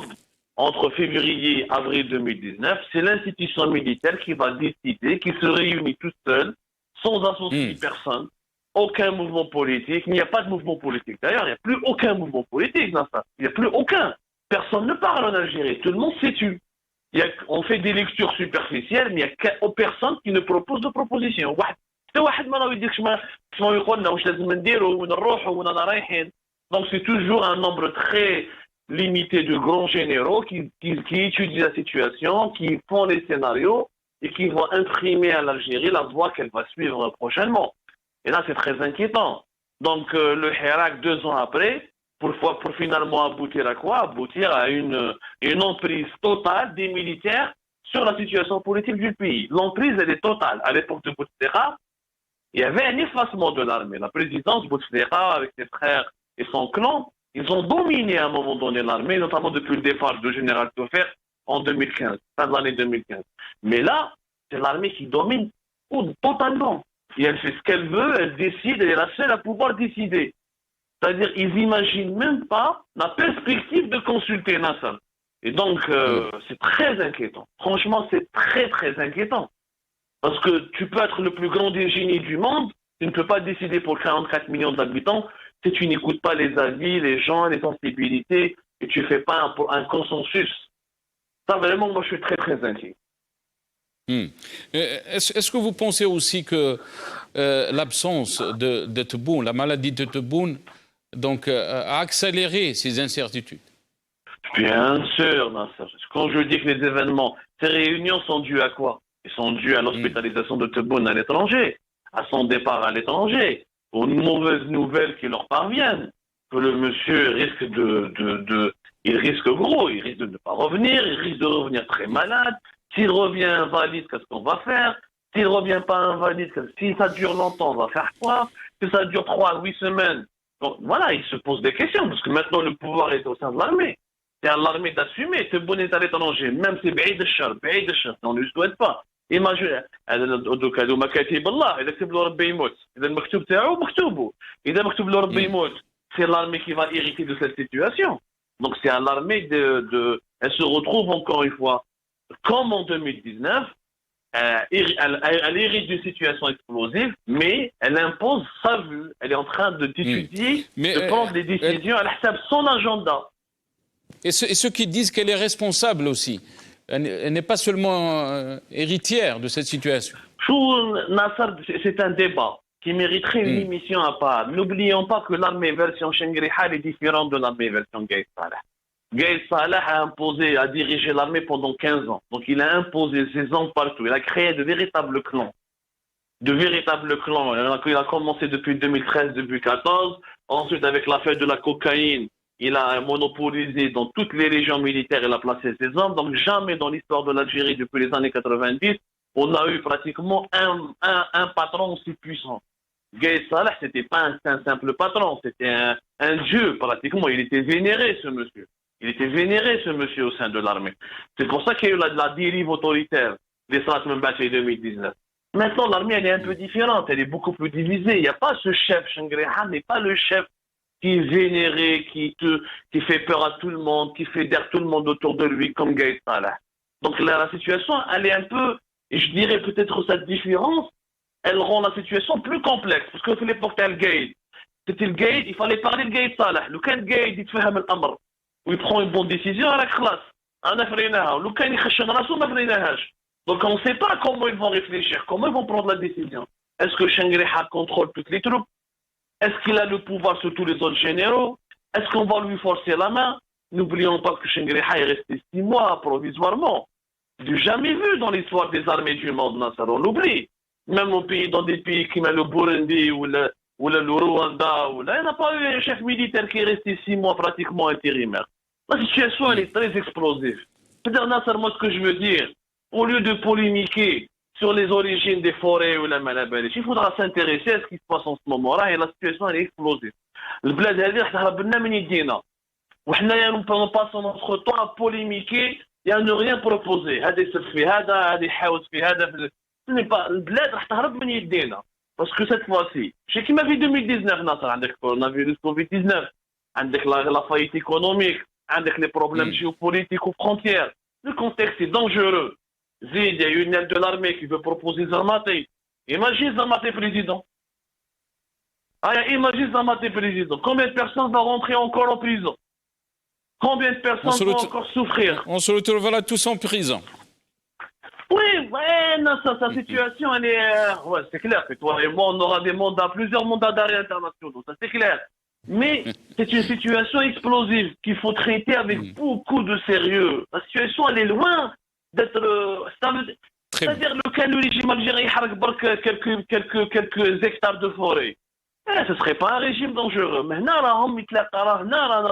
entre février et avril 2019, c'est l'institution militaire qui va décider, qui se réunit toute seule, sans associer personne, aucun mouvement politique. Il n'y a pas de mouvement politique. D'ailleurs, il n'y a plus aucun mouvement politique dans ça. Il n'y a plus aucun. Personne ne parle en Algérie. Tout le monde s'est tu. On fait des lectures superficielles, mais il n'y a personne qui ne propose de proposition. Donc c'est toujours un nombre très limité de grands généraux qui étudient la situation, qui font les scénarios et qui vont imprimer à l'Algérie la voie qu'elle va suivre prochainement. Et là, c'est très inquiétant. Donc, le Hirak, 2 ans après, pour finalement aboutir à quoi? Aboutir à une emprise totale des militaires sur la situation politique du pays. L'emprise, elle est totale. À l'époque de Bouteflika, il y avait un effacement de l'armée. La présidence Bouteflika, avec ses frères et son clan, ils ont dominé à un moment donné l'armée, notamment depuis le départ du général Toffer en 2015, fin de l'année 2015. Mais là, c'est l'armée qui domine totalement. Et elle fait ce qu'elle veut, elle décide, elle est la seule à pouvoir décider. C'est-à-dire, ils n'imaginent même pas la perspective de consulter Nasser. Et donc, c'est très inquiétant. Franchement, c'est très, très inquiétant. Parce que tu peux être le plus grand des génies du monde, tu ne peux pas décider pour 44 millions d'habitants si tu n'écoutes pas les avis, les gens, les sensibilités, et tu ne fais pas un consensus. Ça, vraiment, moi, je suis très, très inquiet. Est-ce que vous pensez aussi que l'absence de Tebboune, la maladie de Tebboune, donc, a accéléré ces incertitudes? Bien sûr, Nasser. Quand je dis que les événements, ces réunions sont dues à quoi? Ils sont dus à l'hospitalisation de Tebboune à l'étranger, à son départ à l'étranger, aux mauvaises nouvelles qui leur parviennent, que le monsieur risque il risque gros, il risque de ne pas revenir, il risque de revenir très malade. S'il revient invalide, qu'est-ce qu'on va faire? S'il ne revient pas invalide, si ça dure longtemps, on va faire quoi? Si ça dure 3 à 8 semaines. Donc voilà, il se pose des questions, parce que maintenant le pouvoir est au sein de l'armée. C'est à l'armée d'assumer. Tebboune est à l'étranger, même si بعيد الشر, on ne le souhaite pas. Imagine, هذا مكاتب الله، إذا كتب له ربي يموت، إذا المكتوب تاعو مكتوبه، إذا مكتوب له ربي يموت، c'est l'armée qui va hériter de cette situation. Donc c'est à l'armée elle se retrouve encore une fois, comme en 2019, elle hérite d'une situation explosive, mais elle impose sa vue. Elle est en train d'étudier, de prendre des décisions à la son agenda. Et ceux qui disent qu'elle est responsable aussi. Elle n'est pas seulement héritière de cette situation. Nasser, c'est un débat qui mériterait une émission à part. N'oublions pas que l'armée version Shengriha est différente de l'armée version Gaïd Salah. Gaïd Salah a dirigé l'armée pendant 15 ans. Donc il a imposé ses hommes partout. Il a créé de véritables clans. Il a commencé depuis 2013, 2014. Ensuite, avec l'affaire de la cocaïne, il a monopolisé dans toutes les régions militaires, il a placé ses hommes. Donc jamais dans l'histoire de l'Algérie depuis les années 90, on a eu pratiquement un patron aussi puissant. Gaïd Salah, c'était pas un simple patron, c'était un dieu pratiquement. Il était vénéré, ce monsieur. Au sein de l'armée. C'est pour ça qu'il y a eu la dérive autoritaire des Salat Mbati 2019. Maintenant, l'armée, elle est un peu différente, elle est beaucoup plus divisée. Il n'y a pas ce chef, Shengriha n'est pas le chef qui est vénéré, qui fait peur à tout le monde, qui fédère tout le monde autour de lui, comme Gaïd Salah. Donc la situation, elle est un peu, et je dirais peut-être cette différence, elle rend la situation plus complexe. Parce que l'époque de Gaïd, c'était le Gaïd, il fallait parler de Gaïd Salah. Le cas de Gaïd, il te fait l'amr, où il prend une bonne décision à la classe. Le cas, il khashan raso, ma freinahaj. Donc on ne sait pas comment ils vont réfléchir, comment ils vont prendre la décision. Est-ce que Shengriha contrôle toutes les troupes? Est-ce qu'il a le pouvoir sur tous les autres généraux? Est-ce qu'on va lui forcer la main? N'oublions pas que Shengriha est resté 6 mois provisoirement. Du jamais vu dans l'histoire des armées du monde, Nasser, on l'oublie. Même dans des pays comme le Burundi ou le Rwanda, il n'y a pas eu un chef militaire qui est resté 6 mois pratiquement intérimaire. La situation, elle est très explosive. C'est-à-dire, Nasser, moi, ce que je veux dire, au lieu de polémiquer sur les origines des forêts ou la Malabalish, il faudra s'intéresser à ce qui se passe en ce moment-là et la situation elle est explosive. البلاد هذه راح تهرب لنا من يدينا وحنايا نباسو نوتخ طون ا بوليميكي يا نو ريان بروبوزي هذا يسب في هذا هذا يحاول في هذا البلاد راح تهرب من يدينا باسكو سيت فواسي ماشي كيما في 2019 ناصر عندك كورونا فيروس كوفيد 19 عندك لا فايت ايكونوميك عندك لي بروبليم جيوبوليتيك و فرونتيير لو كونتكست est dangereux زيد il y a une aile de l'armée qui veut proposer Zarmati imagine Zarmati président imagine Zarmati président combien de personnes vont rentrer encore en prison combien de personnes vont encore souffrir on se retrouvera tous en prison. Oui, non, sa situation, elle est... Ouais, c'est clair que toi et moi, on aura des mandats, plusieurs mandats d'arrêt internationaux, ça c'est clair. Mais c'est une situation explosive qu'il faut traiter avec beaucoup de sérieux. La situation, elle est loin d'être... C'est-à-dire le régime algérien quelques hectares de forêt. Ce ne serait pas un régime dangereux. Mais on est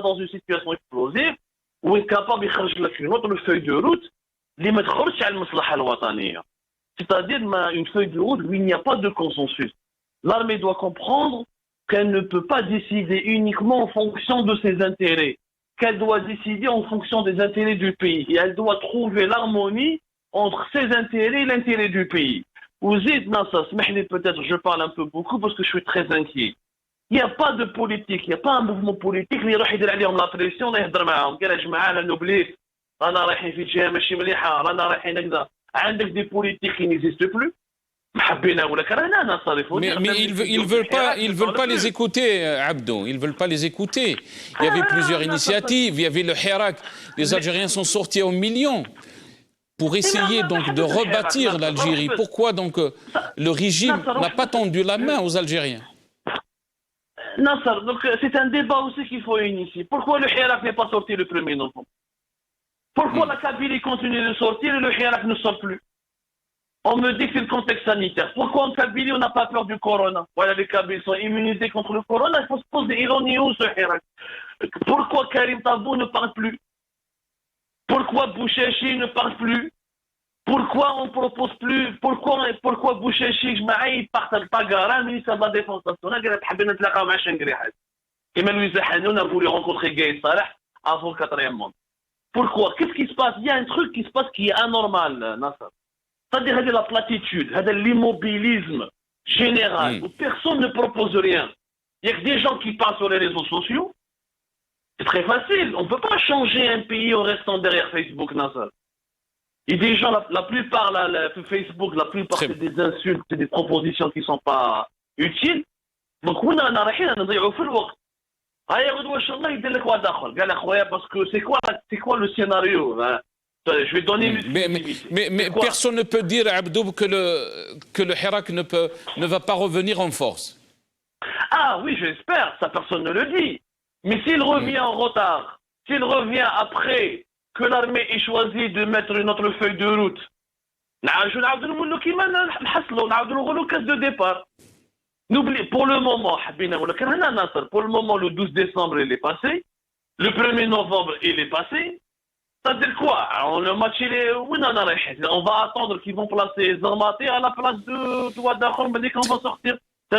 dans une situation explosive où on est capable de faire une autre feuille de route اللي ما تخرجش على المصلحة الوطنية. C'est-à-dire une feuille de route où il n'y a pas de consensus. L'armée doit comprendre qu'elle ne peut pas décider uniquement en fonction de ses intérêts, qu'elle doit décider en fonction des intérêts du pays. Et elle doit trouver l'harmonie entre ses intérêts et l'intérêt du pays. وزيد ناصر اسمح لي peut-être je parle un peu beaucoup parce que je suis très inquiet. Il n'y a pas de politique, il n'y a pas un mouvement politique اللي يروح يدير عليهم لا بريسيون ولا يهضر معاهم قال يا جماعة لا نوبليس رانا رايحين في جهه ماشي مليحه رانا رايحين هكذا عندك دي بوليتيك qui n'existent plus محبينا ولا كرهنا نصرفوا mais ils veulent pas les écouter Abdo, ils veulent pas les écouter. Il y avait plusieurs initiatives, il y avait le Hirak, les Algériens sont sortis en millions pour essayer donc de rebâtir l'Algérie. Pourquoi donc le régime n'a pas tendu la main aux Algériens? Nasser, donc c'est un débat aussi qu'il faut initier. Pourquoi le Hirak n'est pas sorti le 1er novembre? Pourquoi la Kabylie continue de sortir et le Hirak ne sort plus? On me dit que c'est le contexte sanitaire. Pourquoi en Kabylie on n'a pas peur du corona? Voilà, les Kabyles sont immunisés contre le corona. Il faut se poser ironie où ce Hirak? Pourquoi Karim Tabou ne parle plus? Pourquoi Bouchechi ne parle plus? Pourquoi on ne propose plus? Pourquoi Bouchechi, il part à Bagara, ministre de la Défense nationale, il a dit Emmanuel Zahanoun a voulu rencontrer Gaï Salah avant le 4e monde. Pourquoi? Qu'est-ce qui se passe? Il y a un truc qui se passe qui est anormal, Nasser. C'est-à-dire la platitude, l'immobilisme général, où personne ne propose rien. Il y a que des gens qui parlent sur les réseaux sociaux. C'est très facile. On ne peut pas changer un pays en restant derrière Facebook, Nasser. Et des gens, la plupart, Facebook, la plupart, c'est des insultes, c'est des propositions qui ne sont pas utiles. Donc, on a رايحين نضيعوا في الوقت. Parce que c'est quoi le scénario? Je vais donner mais personne ne peut dire, Abdou, que le Hirak ne va pas revenir en force. Ah oui, j'espère, ça personne ne le dit. Mais s'il revient en retard, s'il revient après que l'armée ait choisi de mettre une autre feuille de route, de départ. N'oublie, pour le moment, le 12 décembre, il est passé. Le 1er novembre, il est passé. C'est-à-dire quoi? Le match, on va attendre qu'ils vont placer Zarmati à la place de Ouaddakhom dès qu'on va sortir. Les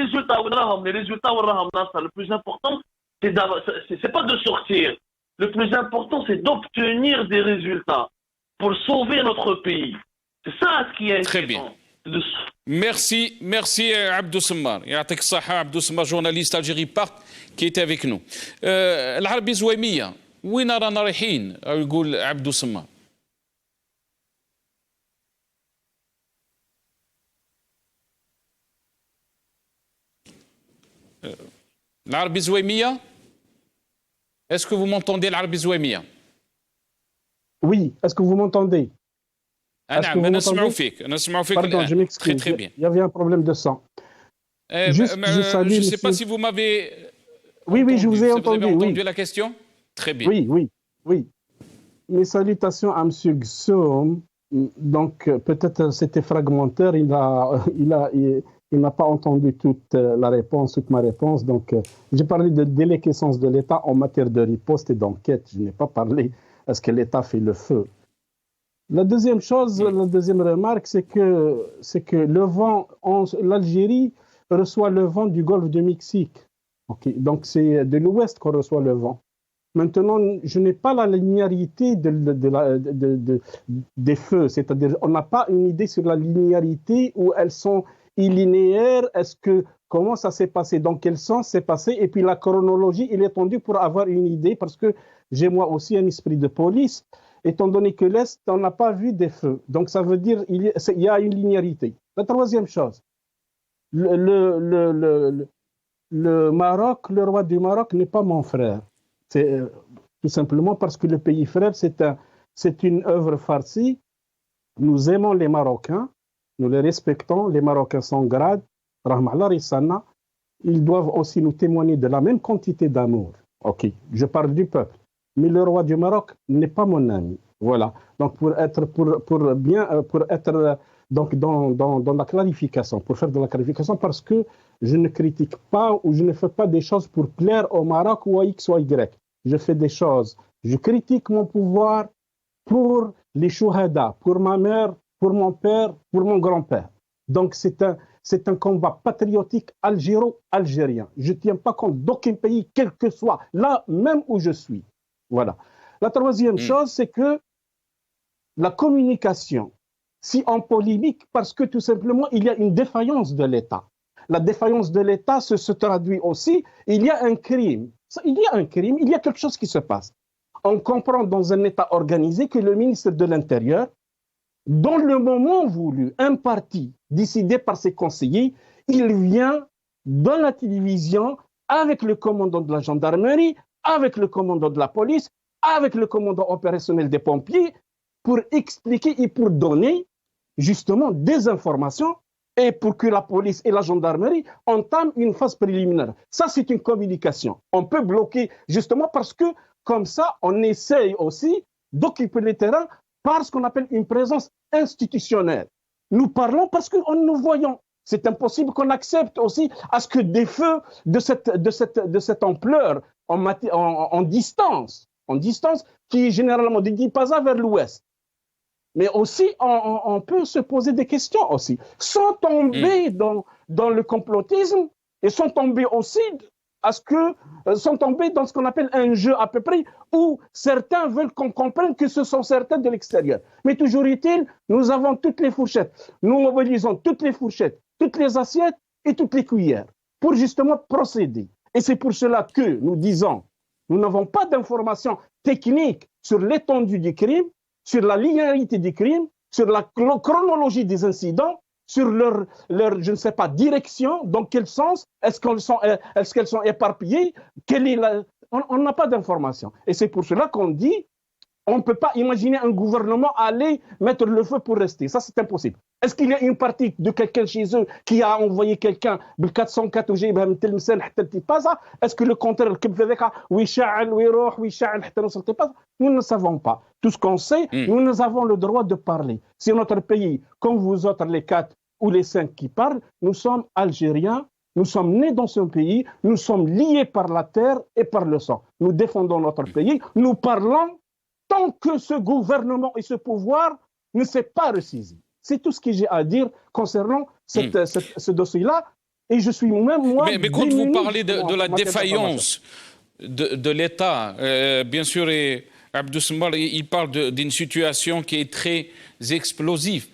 résultats, le plus important, c'est pas de sortir. Le plus important, c'est d'obtenir des résultats pour sauver notre pays. C'est ça ce qui est très bien. Merci Abdou Semmar. يعطيك الصحة Abdou Semmar, journaliste Algérie Part, qui était avec nous. العربي زويمية وين رانا رايحين؟ يقول عبدو سمار. العربي زويمية. Est-ce que vous m'entendez العربي زويمية؟ Oui, est-ce que vous m'entendez? نعم نسمع فيك Pardon, je m'excuse. Très bien. Il y avait un problème de son. Je ne sais pas si vous m'avez... Oui, je vous ai entendu. Vous avez entendu la question? Très bien. Oui. Mes salutations à M. Gsoum. Donc, peut-être c'était fragmentaire. Il n'a pas entendu toute la réponse, toute ma réponse. Donc, j'ai parlé de déliquescence de l'État en matière de riposte et d'enquête. Je n'ai pas parlé est-ce que l'État fait le feu. La deuxième chose, la deuxième remarque, c'est que le vent, l'Algérie reçoit le vent du golfe du Mexique. Okay. Donc, c'est de l'ouest qu'on reçoit le vent. Maintenant, je n'ai pas la linéarité des feux, c'est-à-dire on n'a pas une idée sur la linéarité où elles sont illinéaires, comment ça s'est passé, dans quel sens c'est passé, et puis la chronologie, il est tendu pour avoir une idée, parce que j'ai moi aussi un esprit de police, étant donné que l'Est, on n'a pas vu des feux. Donc ça veut dire qu'il y a une linéarité. La troisième chose, le Maroc, le roi du Maroc n'est pas mon frère. C'est tout simplement parce que le pays frère, c'est une œuvre farcie. Nous aimons les Marocains, nous les respectons, les Marocains sont grades, rahmallah risana, ils doivent aussi nous témoigner de la même quantité d'amour. Ok, je parle du peuple, mais le roi du Maroc n'est pas mon ami. Voilà. Donc pour être donc dans la clarification, pour faire de la clarification, parce que je ne critique pas ou je ne fais pas des choses pour plaire au Maroc ou à X ou à Y. Je fais des choses. Je critique mon pouvoir pour les chouhada, pour ma mère, pour mon père, pour mon grand-père. Donc c'est un combat patriotique algéro-algérien. Je ne tiens pas compte d'aucun pays, quel que soit, là même où je suis. Voilà. La troisième chose, c'est que la communication, si on polémique, parce que tout simplement, il y a une défaillance de l'État. La défaillance de l'État se traduit aussi, il y a un crime. Il y a un crime, il y a quelque chose qui se passe. On comprend dans un État organisé que le ministre de l'Intérieur, dans le moment voulu, un parti décidé par ses conseillers, il vient dans la télévision avec le commandant de la gendarmerie, avec le commandant de la police, avec le commandant opérationnel des pompiers, pour expliquer et pour donner justement des informations et pour que la police et la gendarmerie entament une phase préliminaire. Ça, c'est une communication. On peut bloquer justement parce que comme ça, on essaye aussi d'occuper le terrain par ce qu'on appelle une présence institutionnelle. Nous parlons parce que nous voyons. C'est impossible qu'on accepte aussi à ce que des feux de cette ampleur en distance, qui est généralement de Guipaza vers l'ouest. Mais aussi, on peut se poser des questions aussi, sans tomber dans le complotisme et sans tomber aussi sans tomber dans ce qu'on appelle un jeu à peu près où certains veulent qu'on comprenne que ce sont certains de l'extérieur. Mais toujours est-il, nous avons toutes les fourchettes, nous mobilisons toutes les fourchettes, toutes les assiettes et toutes les cuillères pour justement procéder. Et c'est pour cela que nous disons, nous n'avons pas d'informations techniques sur l'étendue du crime, sur la linéarité du crime, sur la chronologie des incidents, sur leur je ne sais pas, direction, dans quel sens, est-ce qu'elles sont éparpillées, on n'a pas d'informations. Et c'est pour cela qu'on dit, on ne peut pas imaginer un gouvernement aller mettre le feu pour rester. Ça, c'est impossible. Est-ce qu'il y a une partie de quelqu'un chez eux qui a envoyé quelqu'un ب 404 وجايبها من تلمسان حتى التيبازا? Est-ce que le compteur الكب هذاك ويشعل ويروح ويشعل حتى نوصل التيبازا? Nous ne savons pas. Tout ce qu'on sait, nous avons le droit de parler. C'est notre pays, comme vous autres, les 4 ou les 5 qui parlent, nous sommes Algériens, nous sommes nés dans ce pays, nous sommes liés par la terre et par le sang. Nous défendons notre pays, nous parlons tant que ce gouvernement et ce pouvoir ne s'est pas ressaisi. C'est tout ce que j'ai à dire concernant ce dossier-là. Et je suis même, moi... Mais quand vous parlez de la défaillance de l'État, bien sûr, et Abdou Semmar, il parle d'une situation qui est très explosive.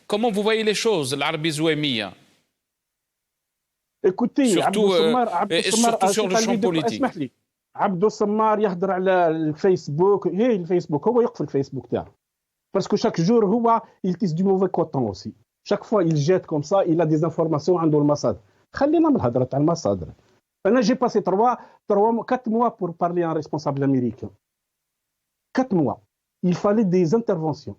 Comment vous voyez les choses, l'Arabie Zouémia? Écoutez, surtout sur le champ politique. عبدو سمار يهضر على الفيسبوك الفيسبوك هو يقفل الفيسبوك تاعه باسكو شاك جور هو يلتيس دو موفي كوتون اوسي شاك فوا il jette comme ça il a des informations عنده المصادر خلينا من الهضره تاع المصادر انا j'ai passé 4 mois pour parler à un responsable américain 4 mois il fallait des interventions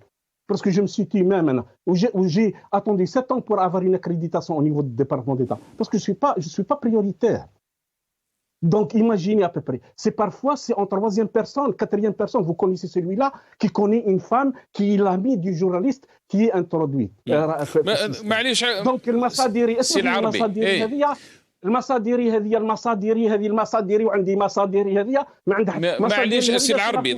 parce que je me suis tué même où j'ai attendu 7 ans pour avoir une accréditation au niveau du département d'État parce que je suis pas prioritaire. Donc, imaginez à peu près. C'est en 3e personne, 4e personne. Vous connaissez celui-là qui connaît une femme qui est l'amie du journaliste qui est introduit. معليش Donc, المصادر المصادري هذه المصادري وعندي مصادري هذه ما عندها معليش السي العربي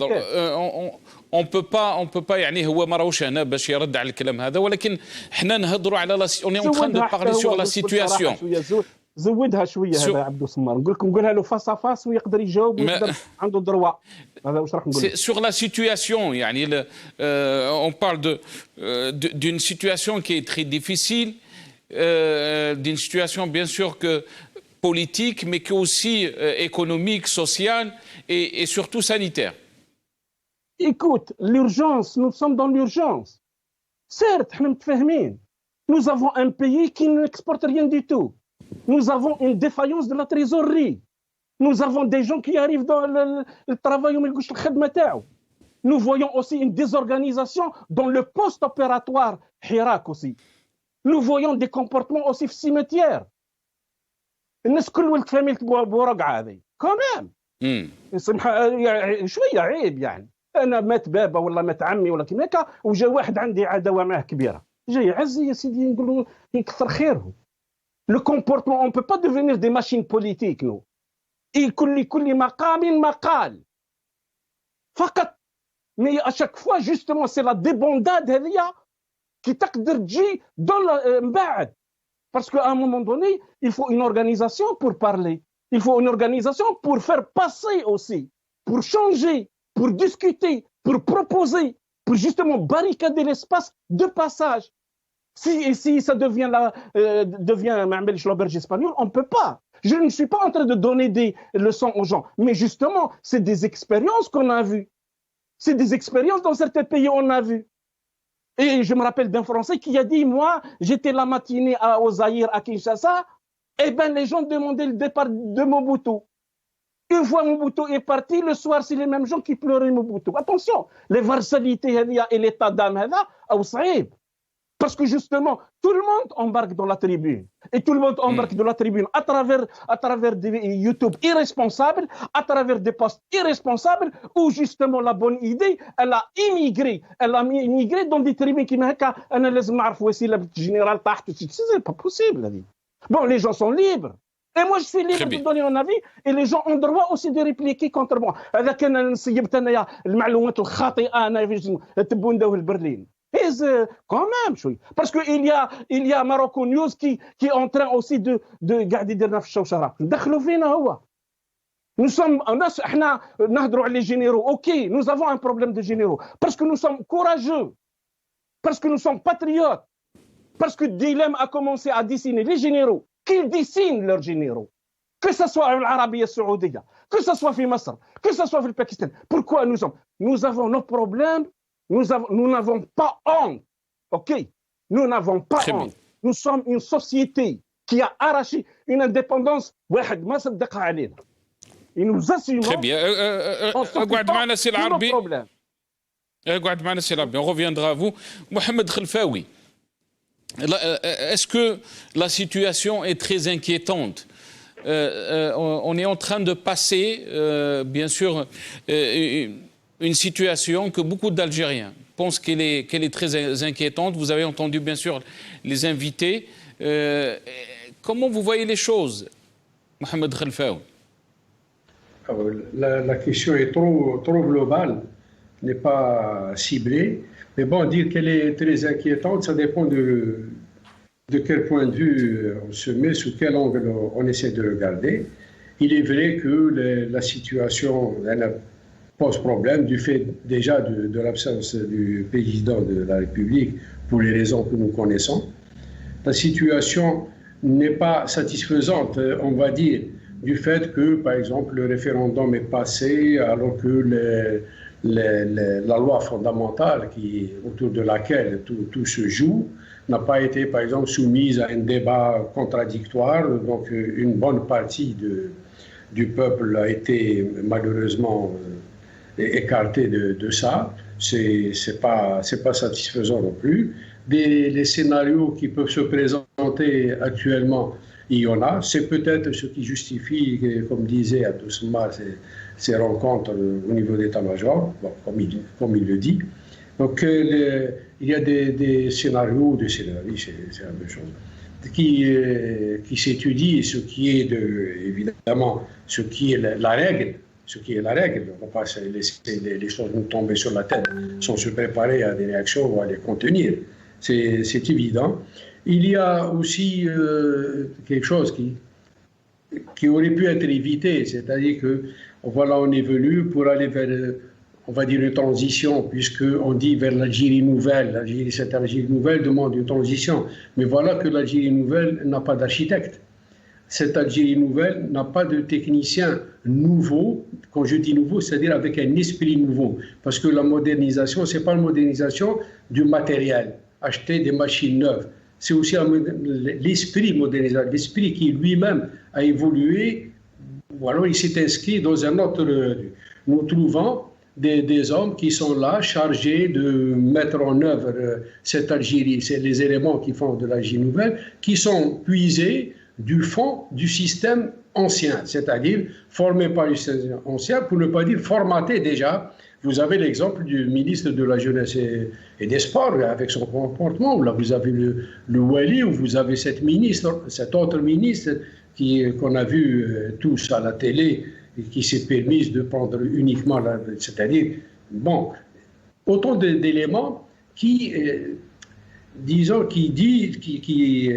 اون بو با يعني هو ما راهوش هنا باش يرد على الكلام هذا ولكن حنا نهضروا على اون اون تران دو بارلي سور لا سيتوياسيون زودها شويه هذا عبد السمار نقولها له فاس فاس ويقدر يجاوب ويقدر عنده دروا هذا واش راح نقول سور لا سيتوياسيون يعني اون بارل دون سيتوياسيون كي تري ديفيسيل d'une situation bien sûr que politique, mais que aussi économique, sociale et surtout sanitaire. Écoute, l'urgence, nous sommes dans l'urgence. Certes, nous avons un pays qui n'exporte rien du tout. Nous avons une défaillance de la trésorerie. Nous avons des gens qui arrivent dans le travail au milieu de Nous voyons aussi une désorganisation dans le post-opératoire Hirak aussi. Nous voyons des comportements aussi في السيمتير. الناس كل ولد فاميل بورقعه هذه كمان شويه عيب يعني انا مات بابا ولا مات عمي ولا كيما هكا وجا واحد عندي عداوه معاه كبيره جاي يعزي يا سيدي نقول له يكثر خيره. لو كومبورتمون اون بو با ديفينير دي ماشين بوليتيك نو كل مقام مقال فقط مي اشاك فوا جوستومون سي لا ديبونداد هذه qui تقدر تجي من بعد parce qu'à un moment donné il faut une organisation pour parler, il faut une organisation pour faire passer aussi, pour changer, pour discuter, pour proposer, pour justement barricader l'espace de passage. Si ça devient l'auberge espagnole, on ne peut pas. Je ne suis pas en train de donner des leçons aux gens, mais justement c'est des expériences qu'on a vues, c'est des expériences dans certains pays on a vu. Et je me rappelle d'un Français qui a dit, moi, j'étais la matinée au Zaïre, à Kinshasa, et ben les gens demandaient le départ de Mobutu. Une fois Mobutu est parti, le soir, c'est les mêmes gens qui pleuraient Mobutu. Attention, les varsalités et l'état d'âme, parce que justement, tout le monde embarque dans la tribune. Et tout le monde embarque dans la tribune à travers des YouTube irresponsables, à travers des posts irresponsables, où justement la bonne idée, elle a immigré dans des tribunes qui n'ont qu'à analyser le général Taht. C'est pas possible. Bon, les gens sont libres. Et moi, je suis libre de donner mon avis, et les gens ont droit aussi de répliquer contre moi. هذا كان نسيبت أنا المعلومات الخاطئة أنا تبون داول برلين. Quand même, parce qu'il y a Morocco News qui est en train aussi de garder des nafs chauchara. Nous sommes, les généraux. Ok, nous avons un problème de généraux parce que nous sommes courageux, parce que nous sommes patriotes, parce que Dilem a commencé à dessiner les généraux, qu'ils dessinent leurs généraux, que ce soit en Arabie Saoudite, que ce soit en Masr, que ce soit au Pakistan. Pourquoi nous avons nos problèmes? Nous n'avons pas honte, ok? Nous n'avons pas honte. Nous sommes une société qui a arraché une indépendance. Et nous assumons. Très bien. On reviendra à vous. Mohamed Khelfaoui, est-ce que la situation est très inquiétante? On est en train de passer, bien sûr, une situation que beaucoup d'Algériens pensent qu'elle est très inquiétante. Vous avez entendu bien sûr les invités. Comment vous voyez les choses, Mohamed Khelfaoui? La question est trop globale, n'est pas ciblée. Mais bon, dire qu'elle est très inquiétante, ça dépend de quel point de vue on se met, sous quel angle on essaie de regarder. Il est vrai que la situation pose problème du fait déjà de l'absence du président de la République pour les raisons que nous connaissons. La situation n'est pas satisfaisante, on va dire, du fait que, par exemple, le référendum est passé alors que la loi fondamentale autour de laquelle tout se joue n'a pas été, par exemple, soumise à un débat contradictoire. Donc, une bonne partie du peuple a été malheureusement écarté de ça, c'est pas satisfaisant non plus. Les scénarios qui peuvent se présenter actuellement, il y en a. C'est peut-être ce qui justifie, comme disait Abdousma, ces rencontres au niveau d'état-major, bon, comme il le dit. Donc il y a des scénarios, c'est la même chose. qui s'étudie ce qui est évidemment ce qui est la règle. Ce qui est la règle, on ne va pas laisser les choses nous tomber sur la tête sans se préparer à des réactions ou à les contenir. C'est évident. Il y a aussi quelque chose qui aurait pu être évité, c'est-à-dire que voilà, on est venu pour aller vers, on va dire, une transition, puisqu'on dit vers l'Algérie nouvelle. Cette Algérie nouvelle demande une transition. Mais voilà que l'Algérie nouvelle n'a pas d'architecte. Cette Algérie nouvelle n'a pas de technicien nouveau. Quand je dis nouveau, c'est-à-dire avec un esprit nouveau. Parce que la modernisation, ce n'est pas la modernisation du matériel, acheter des machines neuves. C'est aussi l'esprit modernisateur, l'esprit qui lui-même a évolué. Ou alors il s'est inscrit dans un autre. Nous trouvons des hommes qui sont là, chargés de mettre en œuvre cette Algérie, c'est les éléments qui font de l'Algérie nouvelle, qui sont puisés du fond du système ancien, c'est-à-dire formés par le système ancien, pour ne pas dire formaté déjà. Vous avez l'exemple du ministre de la Jeunesse et des Sports avec son comportement, où là vous avez le Wali, où vous avez cette autre ministre qu'on a vu tous à la télé, et qui s'est permise de prendre uniquement, c'est-à-dire, bon, autant d'éléments qui, disons, qui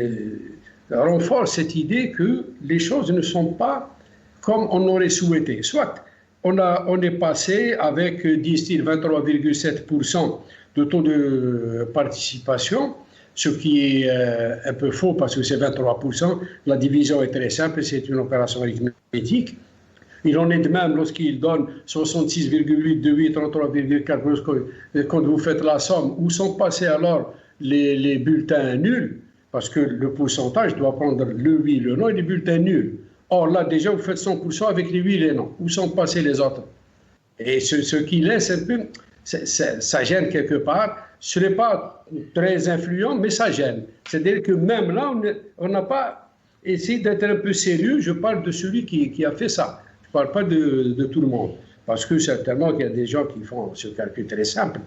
renforcent cette idée que les choses ne sont pas comme on aurait souhaité. Soit on est passé avec, disent-ils, 23,7% de taux de participation, ce qui est un peu faux parce que c'est 23%. La division est très simple, c'est une opération arithmétique. Il en est de même lorsqu'il donne 66,8 de 8, 33,4, quand vous faites la somme. Où sont passés alors les bulletins nuls? Parce que le pourcentage doit prendre le oui, le non et les bulletins nuls. Or là, déjà, vous faites 100% avec les oui et les non. Où sont passés les autres? Et ce qui laisse un peu, ça gêne quelque part. Ce n'est pas très influent, mais ça gêne. C'est-à-dire que même là, on n'a pas essayé d'être un peu sérieux. Je parle de celui qui a fait ça. Je ne parle pas de tout le monde. Parce que certainement qu'il y a des gens qui font ce calcul très simple.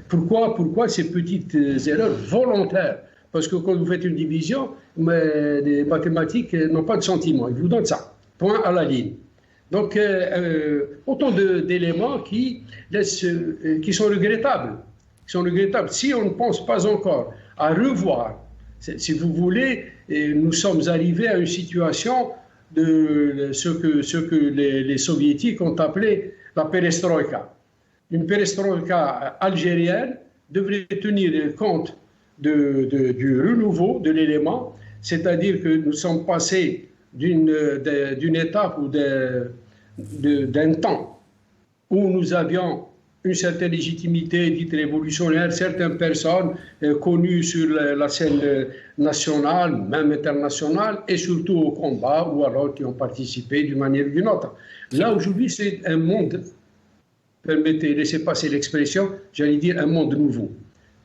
Pourquoi ces petites erreurs volontaires? Parce que quand vous faites une division, les mathématiques n'ont pas de sentiment. Ils vous donnent ça. Point à la ligne. Donc, autant d'éléments qui sont regrettables. Si on ne pense pas encore à revoir, si vous voulez, nous sommes arrivés à une situation de ce que les soviétiques ont appelé la perestroïka. Une perestroïka algérienne devrait tenir compte du renouveau de l'élément, c'est-à-dire que nous sommes passés d'une étape ou d'un temps où nous avions une certaine légitimité dite révolutionnaire, certaines personnes connues sur la scène nationale, même internationale, et surtout au combat, ou alors qui ont participé d'une manière ou d'une autre. Là, aujourd'hui, c'est un monde, permettez, laissez passer l'expression, j'allais dire un monde nouveau.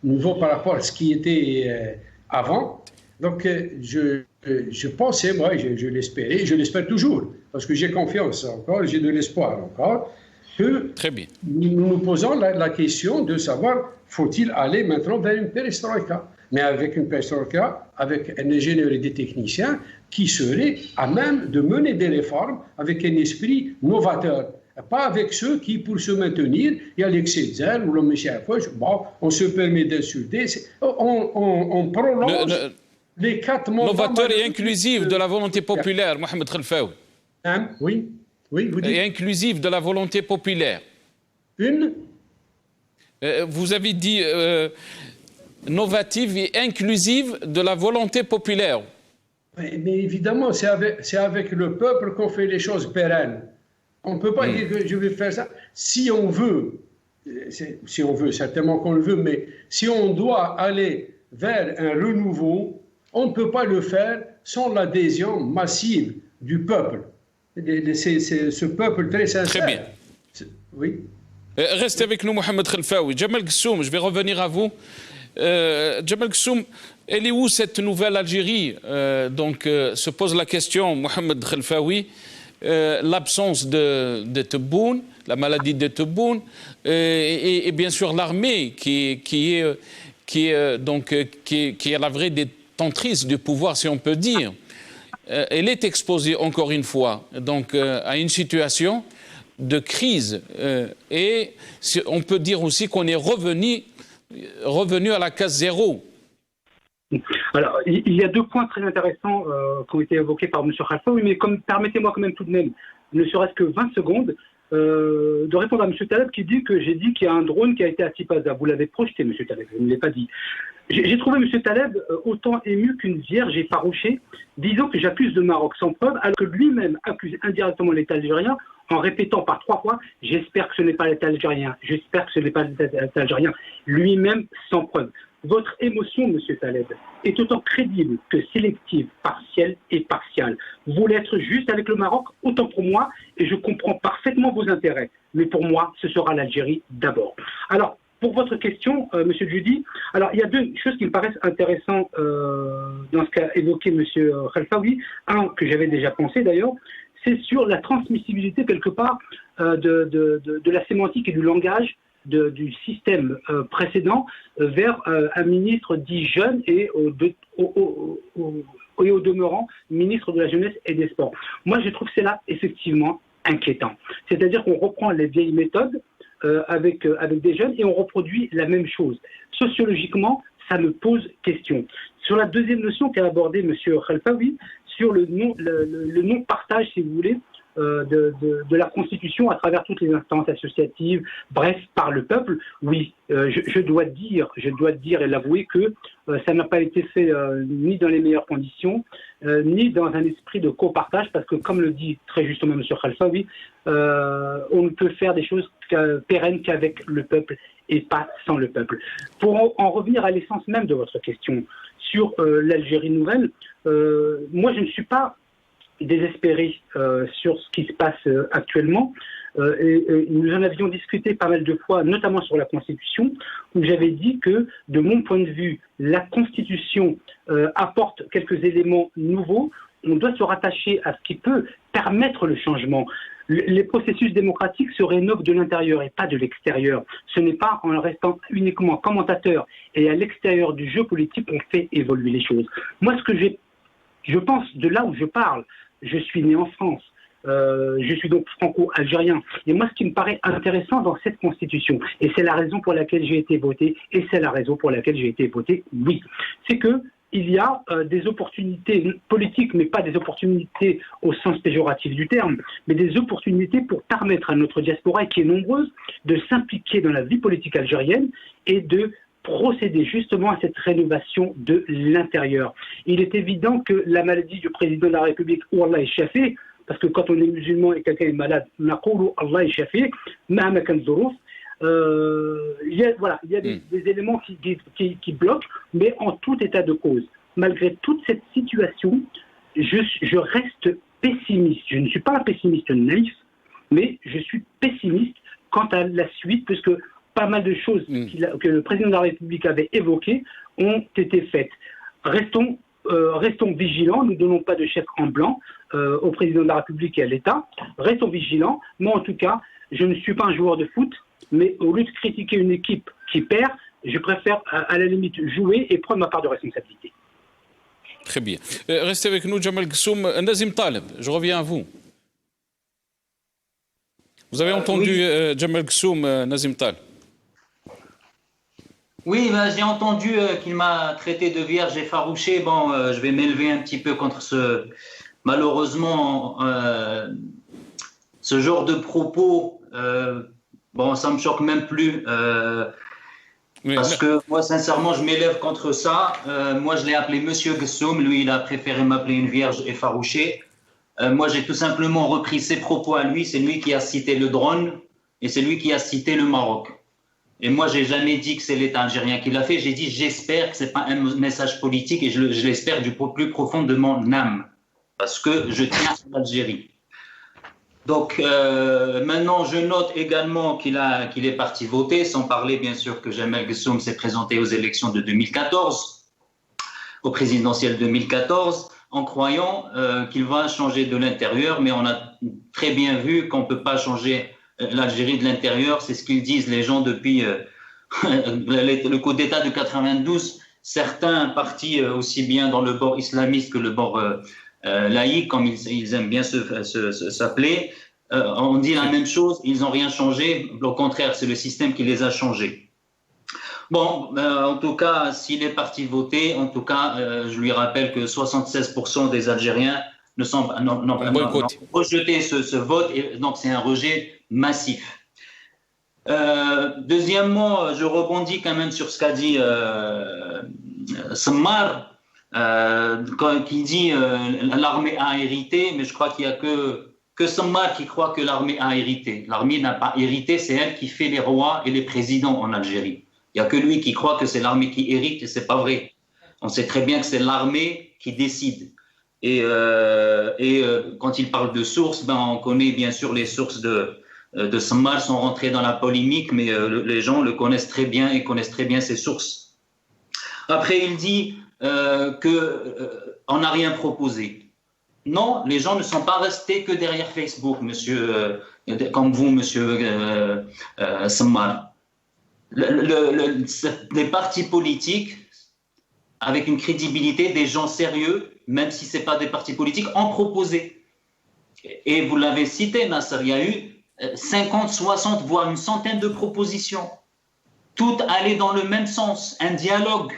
Nouveau par rapport à ce qui était avant. Donc, je pensais, moi, je l'espérais, je l'espère toujours, parce que j'ai confiance encore, j'ai de l'espoir encore, que Très bien. nous nous posons la question de savoir, faut-il aller maintenant vers une perestroïka? Mais avec une perestroïka, avec un ingénieur et des techniciens qui seraient à même de mener des réformes avec un esprit novateur. Pas avec ceux qui, pour se maintenir, il y a l'excès de zèle ou le monsieur à gauche, bon, on se permet d'insulter, on prolonge les 4 mois. Novateur et inclusif de la volonté populaire, Mohamed Khelfaoui. Hein? Oui, vous dites. Et inclusif de la volonté populaire. Vous avez dit novative et inclusive de la volonté populaire. Mais évidemment, c'est avec le peuple qu'on fait les choses pérennes. On ne peut pas dire que je vais faire ça. Si on veut, certainement qu'on le veut, mais si on doit aller vers un renouveau, on ne peut pas le faire sans l'adhésion massive du peuple. C'est ce peuple très sincère. Très bien. Oui. Restez avec nous, Mohamed Khelfaoui. Jamal Ghessoum, je vais revenir à vous. Jamal Ghessoum, elle est où cette nouvelle Algérie? Se pose la question, Mohamed Khelfaoui. L'absence de Tebboune, la maladie de Tebboune, et bien sûr l'armée qui est lavrée des tentrice du pouvoir, si on peut dire, elle est exposée encore une fois donc, à une situation de crise. Et on peut dire aussi qu'on est revenu à la case zéro. Alors, il y a deux points très intéressants qui ont été évoqués par M. Khalfaoui, mais permettez-moi quand même tout de même, ne serait-ce que 20 secondes, de répondre à M. Taleb qui dit que j'ai dit qu'il y a un drone qui a été à Tipaza. Vous l'avez projeté, M. Taleb, je ne l'ai pas dit. J'ai trouvé M. Taleb autant ému qu'une vierge effarouchée, disant que j'accuse le Maroc sans preuve, alors que lui-même accuse indirectement l'État algérien en répétant par 3 fois « j'espère que ce n'est pas l'État algérien, j'espère que ce n'est pas l'État algérien », lui-même sans preuve. Votre émotion, M. Taleb, est autant crédible que sélective, partielle et partiale. Vous voulez être juste avec le Maroc, autant pour moi, et je comprends parfaitement vos intérêts. Mais pour moi, ce sera l'Algérie d'abord. Alors, pour votre question, M. Djoudi, alors il y a deux choses qui me paraissent intéressantes dans ce qu'a évoqué M. Khalfaoui. Un, que j'avais déjà pensé d'ailleurs, c'est sur la transmissibilité quelque part de la sémantique et du langage du système précédent vers un ministre dit jeune et au demeurant ministre de la jeunesse et des sports. Moi, je trouve que c'est là effectivement inquiétant. C'est-à-dire qu'on reprend les vieilles méthodes avec des jeunes et on reproduit la même chose. Sociologiquement, ça me pose question. Sur la deuxième notion qu'a abordée M. Khalfaoui, sur le non-partage, si vous voulez, de la Constitution à travers toutes les instances associatives, bref, par le peuple, oui, je dois dire et l'avouer que ça n'a pas été fait ni dans les meilleures conditions, ni dans un esprit de copartage, parce que comme le dit très justement M. Khalfaoui, on ne peut faire des choses pérennes qu'avec le peuple et pas sans le peuple. Pour en revenir à l'essence même de votre question sur l'Algérie nouvelle, moi je ne suis pas désespéré sur ce qui se passe actuellement. Et nous en avions discuté pas mal de fois, notamment sur la Constitution, où j'avais dit que, de mon point de vue, la Constitution apporte quelques éléments nouveaux. On doit se rattacher à ce qui peut permettre le changement. Les processus démocratiques se rénovent de l'intérieur et pas de l'extérieur. Ce n'est pas en restant uniquement commentateur et à l'extérieur du jeu politique qu'on fait évoluer les choses. Moi, ce que je pense de là où je parle, je suis né en France, je suis donc franco-algérien. Et moi, ce qui me paraît intéressant dans cette Constitution, et c'est la raison pour laquelle j'ai été voté, et c'est la raison pour laquelle j'ai été voté oui, c'est que il y a des opportunités politiques, mais pas des opportunités au sens péjoratif du terme, mais des opportunités pour permettre à notre diaspora, qui est nombreuse, de s'impliquer dans la vie politique algérienne et de procéder justement à cette rénovation de l'intérieur. Il est évident que la maladie du président de la République, Allah est chafé, parce que quand on est musulman et quelqu'un est malade, Allah est chafé, il y a des éléments qui bloquent, mais en tout état de cause. Malgré toute cette situation, je reste pessimiste. Je ne suis pas un pessimiste naïf, mais je suis pessimiste quant à la suite, puisque pas mal de choses que le président de la République avait évoquées ont été faites. Restons vigilants, ne donnons pas de chèque en blanc au président de la République et à l'État. Restons vigilants. Moi, en tout cas, je ne suis pas un joueur de foot, mais au lieu de critiquer une équipe qui perd, je préfère à la limite jouer et prendre ma part de responsabilité. Très bien. Restez avec nous, Jamal Ghassoum. Nazim Taleb, je reviens à vous. Vous avez entendu Jamal Ghassoum, Nazim Taleb? Oui, j'ai entendu qu'il m'a traité de vierge effarouchée. Bon, je vais m'élever un petit peu contre malheureusement, ce genre de propos. Bon, ça me choque même plus. Parce que moi, sincèrement, je m'élève contre ça. Moi, je l'ai appelé Monsieur Ghassoum. Lui, il a préféré m'appeler une vierge effarouchée. Moi, j'ai tout simplement repris ses propos à lui. C'est lui qui a cité le drone et c'est lui qui a cité le Maroc. Et moi, j'ai jamais dit que c'est l'État algérien qui l'a fait. J'ai dit, j'espère que c'est pas un message politique et je l'espère du plus profond de mon âme. Parce que je tiens à l'Algérie. Donc, maintenant, je note également qu'il est parti voter, sans parler, bien sûr, que Jamal Ghassoum s'est présenté aux élections de 2014, aux présidentielles 2014, en croyant qu'il va changer de l'intérieur. Mais on a très bien vu qu'on ne peut pas changer l'Algérie de l'intérieur. C'est ce qu'ils disent les gens depuis le coup d'État de 92. certains partis, aussi bien dans le bord islamiste que le bord laïque, comme ils aiment bien s'appeler, on dit la même chose, ils n'ont rien changé. Au contraire, c'est le système qui les a changés. Bon, en tout cas, s'il est parti voter, en tout cas, je lui rappelle que 76% des Algériens n'ont rejeté ce vote, et donc c'est un rejet massif. Deuxièmement, je rebondis quand même sur ce qu'a dit Sammar, qui dit l'armée a hérité, mais je crois qu'il n'y a que Sammar qui croit que l'armée a hérité. L'armée n'a pas hérité, c'est elle qui fait les rois et les présidents en Algérie. Il n'y a que lui qui croit que c'est l'armée qui hérite, et ce n'est pas vrai. On sait très bien que c'est l'armée qui décide. Et quand il parle de sources, on connaît bien sûr les sources de Sammar sont rentrées dans la polémique, mais les gens le connaissent très bien et connaissent très bien ses sources. Après, il dit qu'on n'a rien proposé. Non, les gens ne sont pas restés que derrière Facebook, monsieur, comme vous, monsieur Sammar. Les partis politiques, avec une crédibilité, des gens sérieux, même si ce n'est pas des partis politiques, ont proposé. Et vous l'avez cité, Nasser, il y a eu 50, 60, voire une centaine de propositions. Toutes allaient dans le même sens, un dialogue.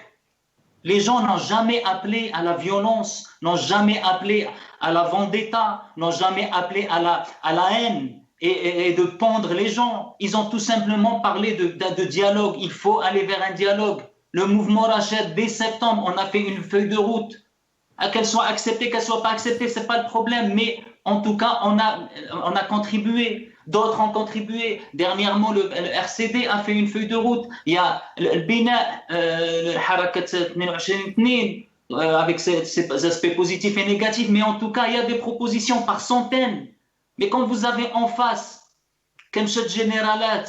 Les gens n'ont jamais appelé à la violence, n'ont jamais appelé à la vendetta, n'ont jamais appelé à la haine et de pendre les gens. Ils ont tout simplement parlé de dialogue. Il faut aller vers un dialogue. Le mouvement Rached, dès septembre, on a fait une feuille de route. Qu'elle soit acceptée, qu'elle ne soit pas acceptée, ce n'est pas le problème. Mais en tout cas, on a contribué. D'autres ont contribué. Dernièrement, le RCD a fait une feuille de route. Il y a le Bina, le Harakat 22, avec ses aspects positifs et négatifs. Mais en tout cas, il y a des propositions par centaines. Mais quand vous avez en face Kemchet Généralat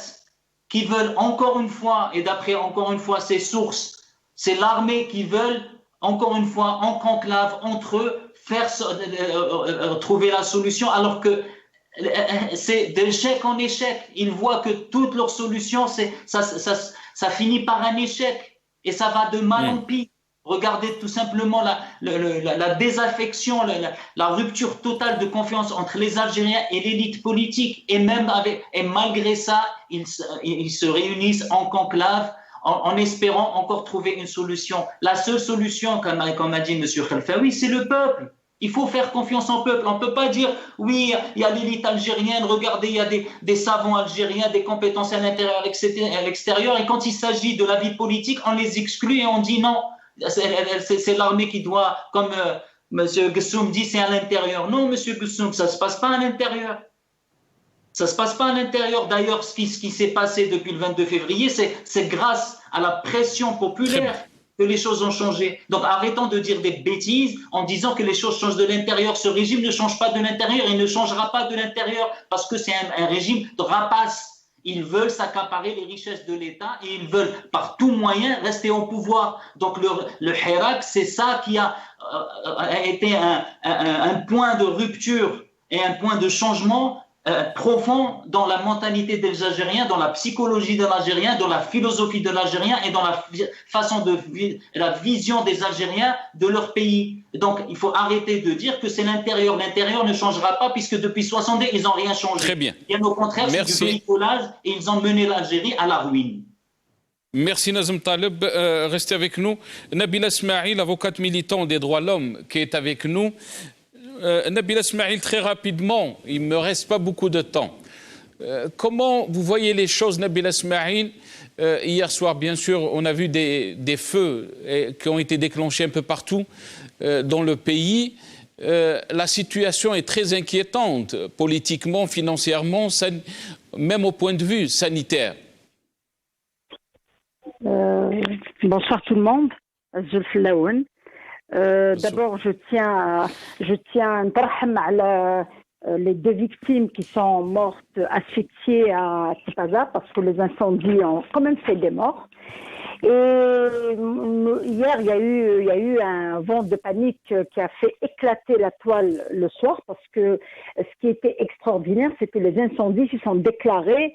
qui veulent encore une fois, et d'après encore une fois ces sources, c'est l'armée qui veulent encore une fois en conclave entre eux trouver la solution, alors que c'est d'échec en échec. Ils voient que toutes leurs solutions, ça finit par un échec et ça va de mal en pire. Regardez tout simplement la désaffection, la rupture totale de confiance entre les Algériens et l'élite politique. Et malgré ça, ils se réunissent en conclave en espérant encore trouver une solution. La seule solution, comme a dit M. Khalfaoui, c'est le peuple. Il faut faire confiance au peuple. On ne peut pas dire, oui, il y a l'élite algérienne, regardez, il y a des savants algériens, des compétences à l'intérieur et à l'extérieur. Et quand il s'agit de la vie politique, on les exclut et on dit non. C'est l'armée qui doit, comme M. Gessoum dit, c'est à l'intérieur. Non, M. Gessoum, ça ne se passe pas à l'intérieur. Ça ne se passe pas à l'intérieur. D'ailleurs, ce qui s'est passé depuis le 22 février, c'est grâce à la pression populaire que les choses ont changé. Donc arrêtons de dire des bêtises en disant que les choses changent de l'intérieur. Ce régime ne change pas de l'intérieur, il ne changera pas de l'intérieur parce que c'est un régime de rapace. Ils veulent s'accaparer les richesses de l'État et ils veulent par tout moyen rester au pouvoir. Donc le Hirak, c'est ça qui a été un point de rupture et un point de changement profond dans la mentalité des Algériens, dans la psychologie de l'Algérien, dans la philosophie de l'Algérien et dans la façon la vision des Algériens de leur pays. Donc il faut arrêter de dire que c'est l'intérieur. L'intérieur ne changera pas puisque depuis 60 ans, ils n'ont rien changé. Très bien. Bien au contraire, c'est du bricolage et ils ont mené l'Algérie à la ruine. Merci Nazem Taleb. Restez avec nous. Nabila Ismail, avocate militante des droits de l'homme, qui est avec nous. Nabila Ismail, très rapidement, il ne me reste pas beaucoup de temps. Comment vous voyez les choses, Nabila Ismail? Hier soir, bien sûr, on a vu des feux qui ont été déclenchés un peu partout dans le pays. La situation est très inquiétante, politiquement, financièrement, même au point de vue sanitaire. Bonsoir tout le monde. D'abord, je tiens à نترحم les deux victimes qui sont mortes asphyxiées à Tipaza parce que les incendies ont quand même fait des morts. Et hier, il y a eu un vent de panique qui a fait éclater la toile le soir, parce que ce qui était extraordinaire, c'est que les incendies se sont déclarés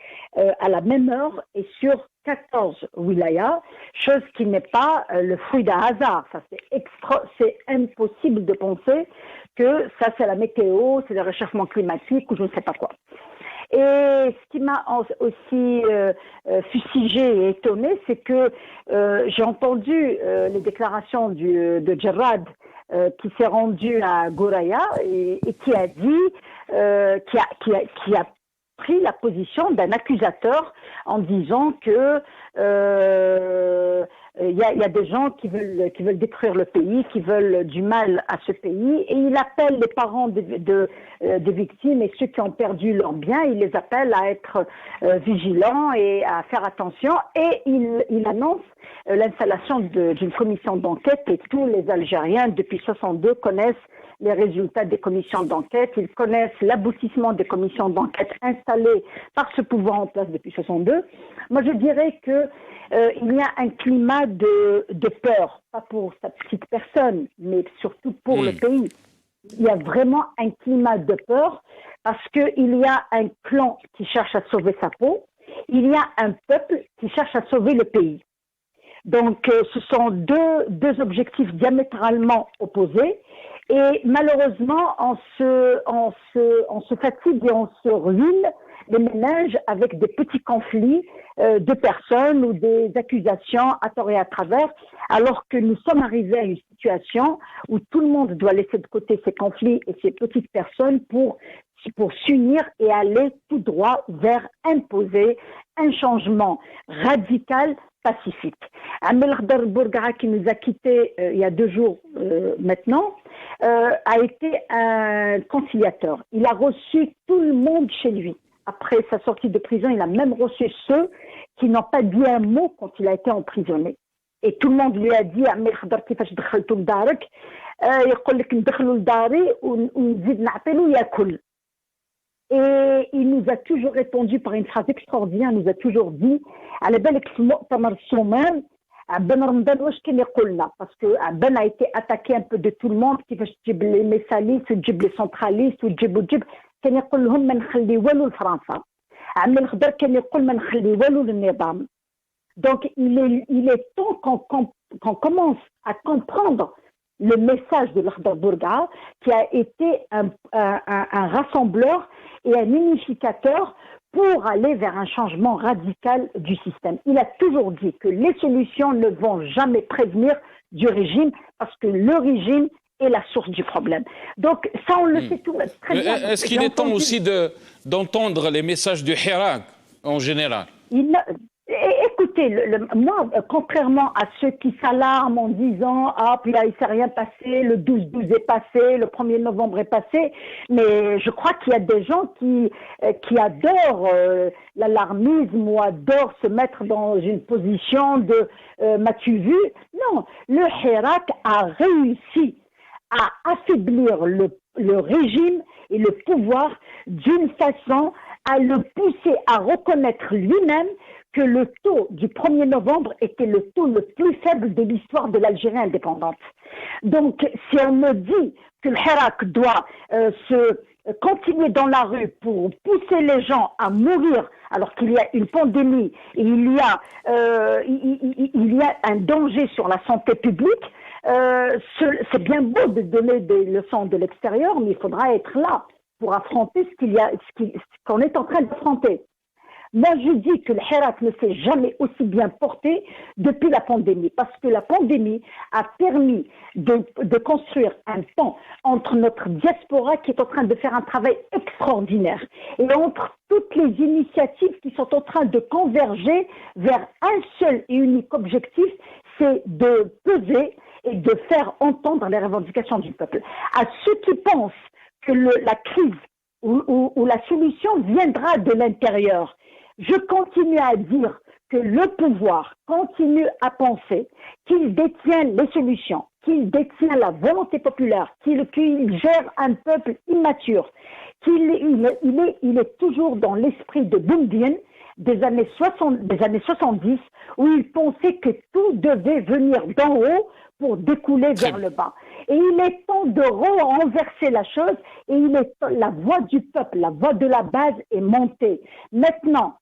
à la même heure et sur 14 wilayas, chose qui n'est pas le fruit d'un hasard. Ça, c'est impossible de penser que ça, c'est la météo, c'est le réchauffement climatique ou je ne sais pas quoi. Et ce qui m'a aussi fustigé et étonné, c'est que j'ai entendu les déclarations de Gerard qui s'est rendu à Gouraya et qui a dit, qui a pris la position d'un accusateur en disant que il y a des gens qui veulent détruire le pays, qui veulent du mal à ce pays, et il appelle les parents des victimes et ceux qui ont perdu leurs biens, il les appelle à être vigilants et à faire attention, et il annonce l'installation d'une commission d'enquête, et tous les Algériens depuis 62 connaissent les résultats des commissions d'enquête, ils connaissent l'aboutissement des commissions d'enquête installées par ce pouvoir en place depuis 62. Moi, je dirais que il y a un climat de peur, pas pour sa petite personne, mais surtout pour le pays. Il y a vraiment un climat de peur parce qu'il y a un clan qui cherche à sauver sa peau, il y a un peuple qui cherche à sauver le pays. Donc, ce sont deux objectifs diamétralement opposés. Et malheureusement, on se fatigue et on se ruine les ménages avec des petits conflits de personnes ou des accusations à tort et à travers, alors que nous sommes arrivés à une situation où tout le monde doit laisser de côté ces conflits et ces petites personnes pour s'unir et aller tout droit vers imposer un changement radical pacifique. Amel Khdar Bourgara, qui nous a quittés il y a 2 jours maintenant, a été un conciliateur. Il a reçu tout le monde chez lui. Après sa sortie de prison, il a même reçu ceux qui n'ont pas dit un mot quand il a été emprisonné. Et tout le monde lui a dit, Amel Khdar, كيفاش دخلتوا لدارك يقول لك ندخلوا لداري ونزيد نعطيلو ياكل. Et il nous a toujours répondu par une phrase extraordinaire, il nous a toujours dit على بالك في مؤتمر الصومال عبان رمضان واش كان يقولنا parce que عبان a été attaqué un peu de tout le monde كيفاش تجيب لي ميساليست وتجيب لي سنتراليست وتجيب كان يقول لهم ما نخلي والو لفرنسا. عمي الخضر كان يقول ما نخلي والو للنظام. Donc il est temps qu'on commence à comprendre le message de l'Akhdar Bourgara, qui a été un rassembleur et un unificateur pour aller vers un changement radical du système. Il a toujours dit que les solutions ne vont jamais prévenir du régime parce que le régime est la source du problème. Donc ça, on le sait tout très bien. Est-ce qu'il est temps aussi d'entendre les messages du Hirak en général? Écoutez, moi, contrairement à ceux qui s'alarment en disant « Ah, puis là, il ne s'est rien passé, le 12-12 est passé, le 1er novembre est passé », mais je crois qu'il y a des gens qui adorent l'alarmisme ou adorent se mettre dans une position de « m'as-tu vu ?» Non, le Hirak a réussi à affaiblir le régime et le pouvoir d'une façon à le pousser à reconnaître lui-même que le taux du 1er novembre était le taux le plus faible de l'histoire de l'Algérie indépendante. Donc, si on me dit que le Hirak doit se continuer dans la rue pour pousser les gens à mourir alors qu'il y a une pandémie et il y a un danger sur la santé publique, c'est bien beau de donner des leçons de l'extérieur, mais il faudra être là pour affronter ce qu'on est en train d'affronter. Moi, je dis que le Hirak ne s'est jamais aussi bien porté depuis la pandémie, parce que la pandémie a permis de construire un pont entre notre diaspora qui est en train de faire un travail extraordinaire et entre toutes les initiatives qui sont en train de converger vers un seul et unique objectif, c'est de peser et de faire entendre les revendications du peuple. À ceux qui pensent que la crise ou la solution viendra de l'intérieur, je continue à dire que le pouvoir continue à penser qu'il détient les solutions, qu'il détient la volonté populaire, qu'il gère un peuple immature, qu'il est toujours dans l'esprit de Boumediene, des années 70, où il pensait que tout devait venir d'en haut pour découler vers le bas. Et il est temps de renverser la chose, et la voix du peuple, la voix de la base est montée. Maintenant,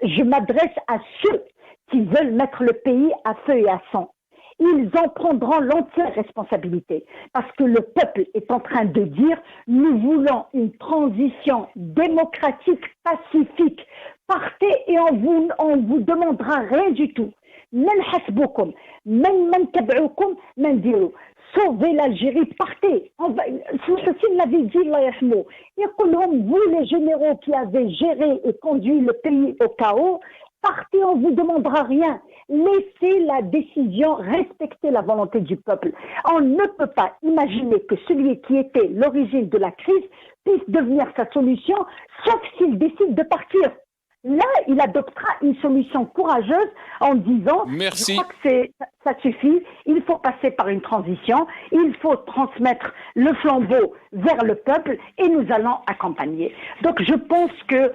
je m'adresse à ceux qui veulent mettre le pays à feu et à sang. Ils en prendront l'entière responsabilité, parce que le peuple est en train de dire « Nous voulons une transition démocratique, pacifique. Partez et on vous demandera rien du tout. Sauvez l'Algérie, partez. Ceci l'avait dit, vous les généraux qui avez géré et conduit le pays au chaos, partez, on ne vous demandera rien. Laissez la décision, respectez la volonté du peuple. On ne peut pas imaginer que celui qui était l'origine de la crise puisse devenir sa solution, sauf s'il décide de partir. Là, il adoptera une solution courageuse en disant Merci. Je crois que ça suffit, il faut passer par une transition, il faut transmettre le flambeau vers le peuple et nous allons accompagner. Donc je pense que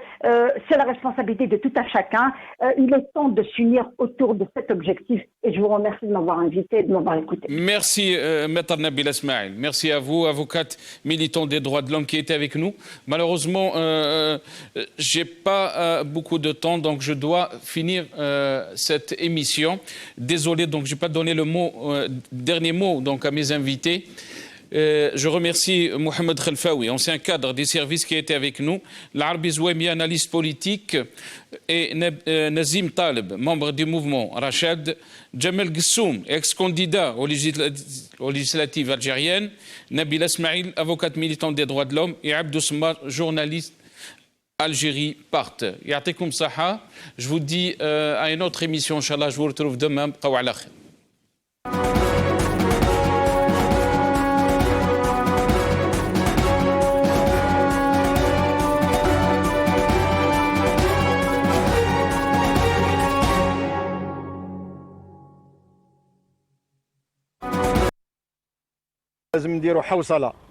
c'est la responsabilité de tout un chacun. Il est temps de s'unir autour de cet objectif et je vous remercie de m'avoir invité et de m'avoir écouté. Merci, Maître Nabila Smaïl. Merci à vous, avocate militante des droits de l'homme qui était avec nous. Malheureusement, j'ai pas beaucoup de temps, donc je dois finir cette émission. Désolé, donc je n'ai pas donné le dernier mot donc, à mes invités. Je remercie Mohamed Khelfaoui, ancien cadre des services qui était avec nous, Larbi Zouemi, analyste politique, et Nazim Taleb, membre du mouvement Rachad, Jamel Gissoum, ex-candidat aux législatives algériennes, Nabila Smaïl, avocate militante des droits de l'homme, et Abdou Smar, journaliste Algérie part. Ya'tikoum saha. Je vous dis à une autre émission, Inch'Allah, je vous retrouve demain. Bqaw ala khair. لازم نديروا حوصله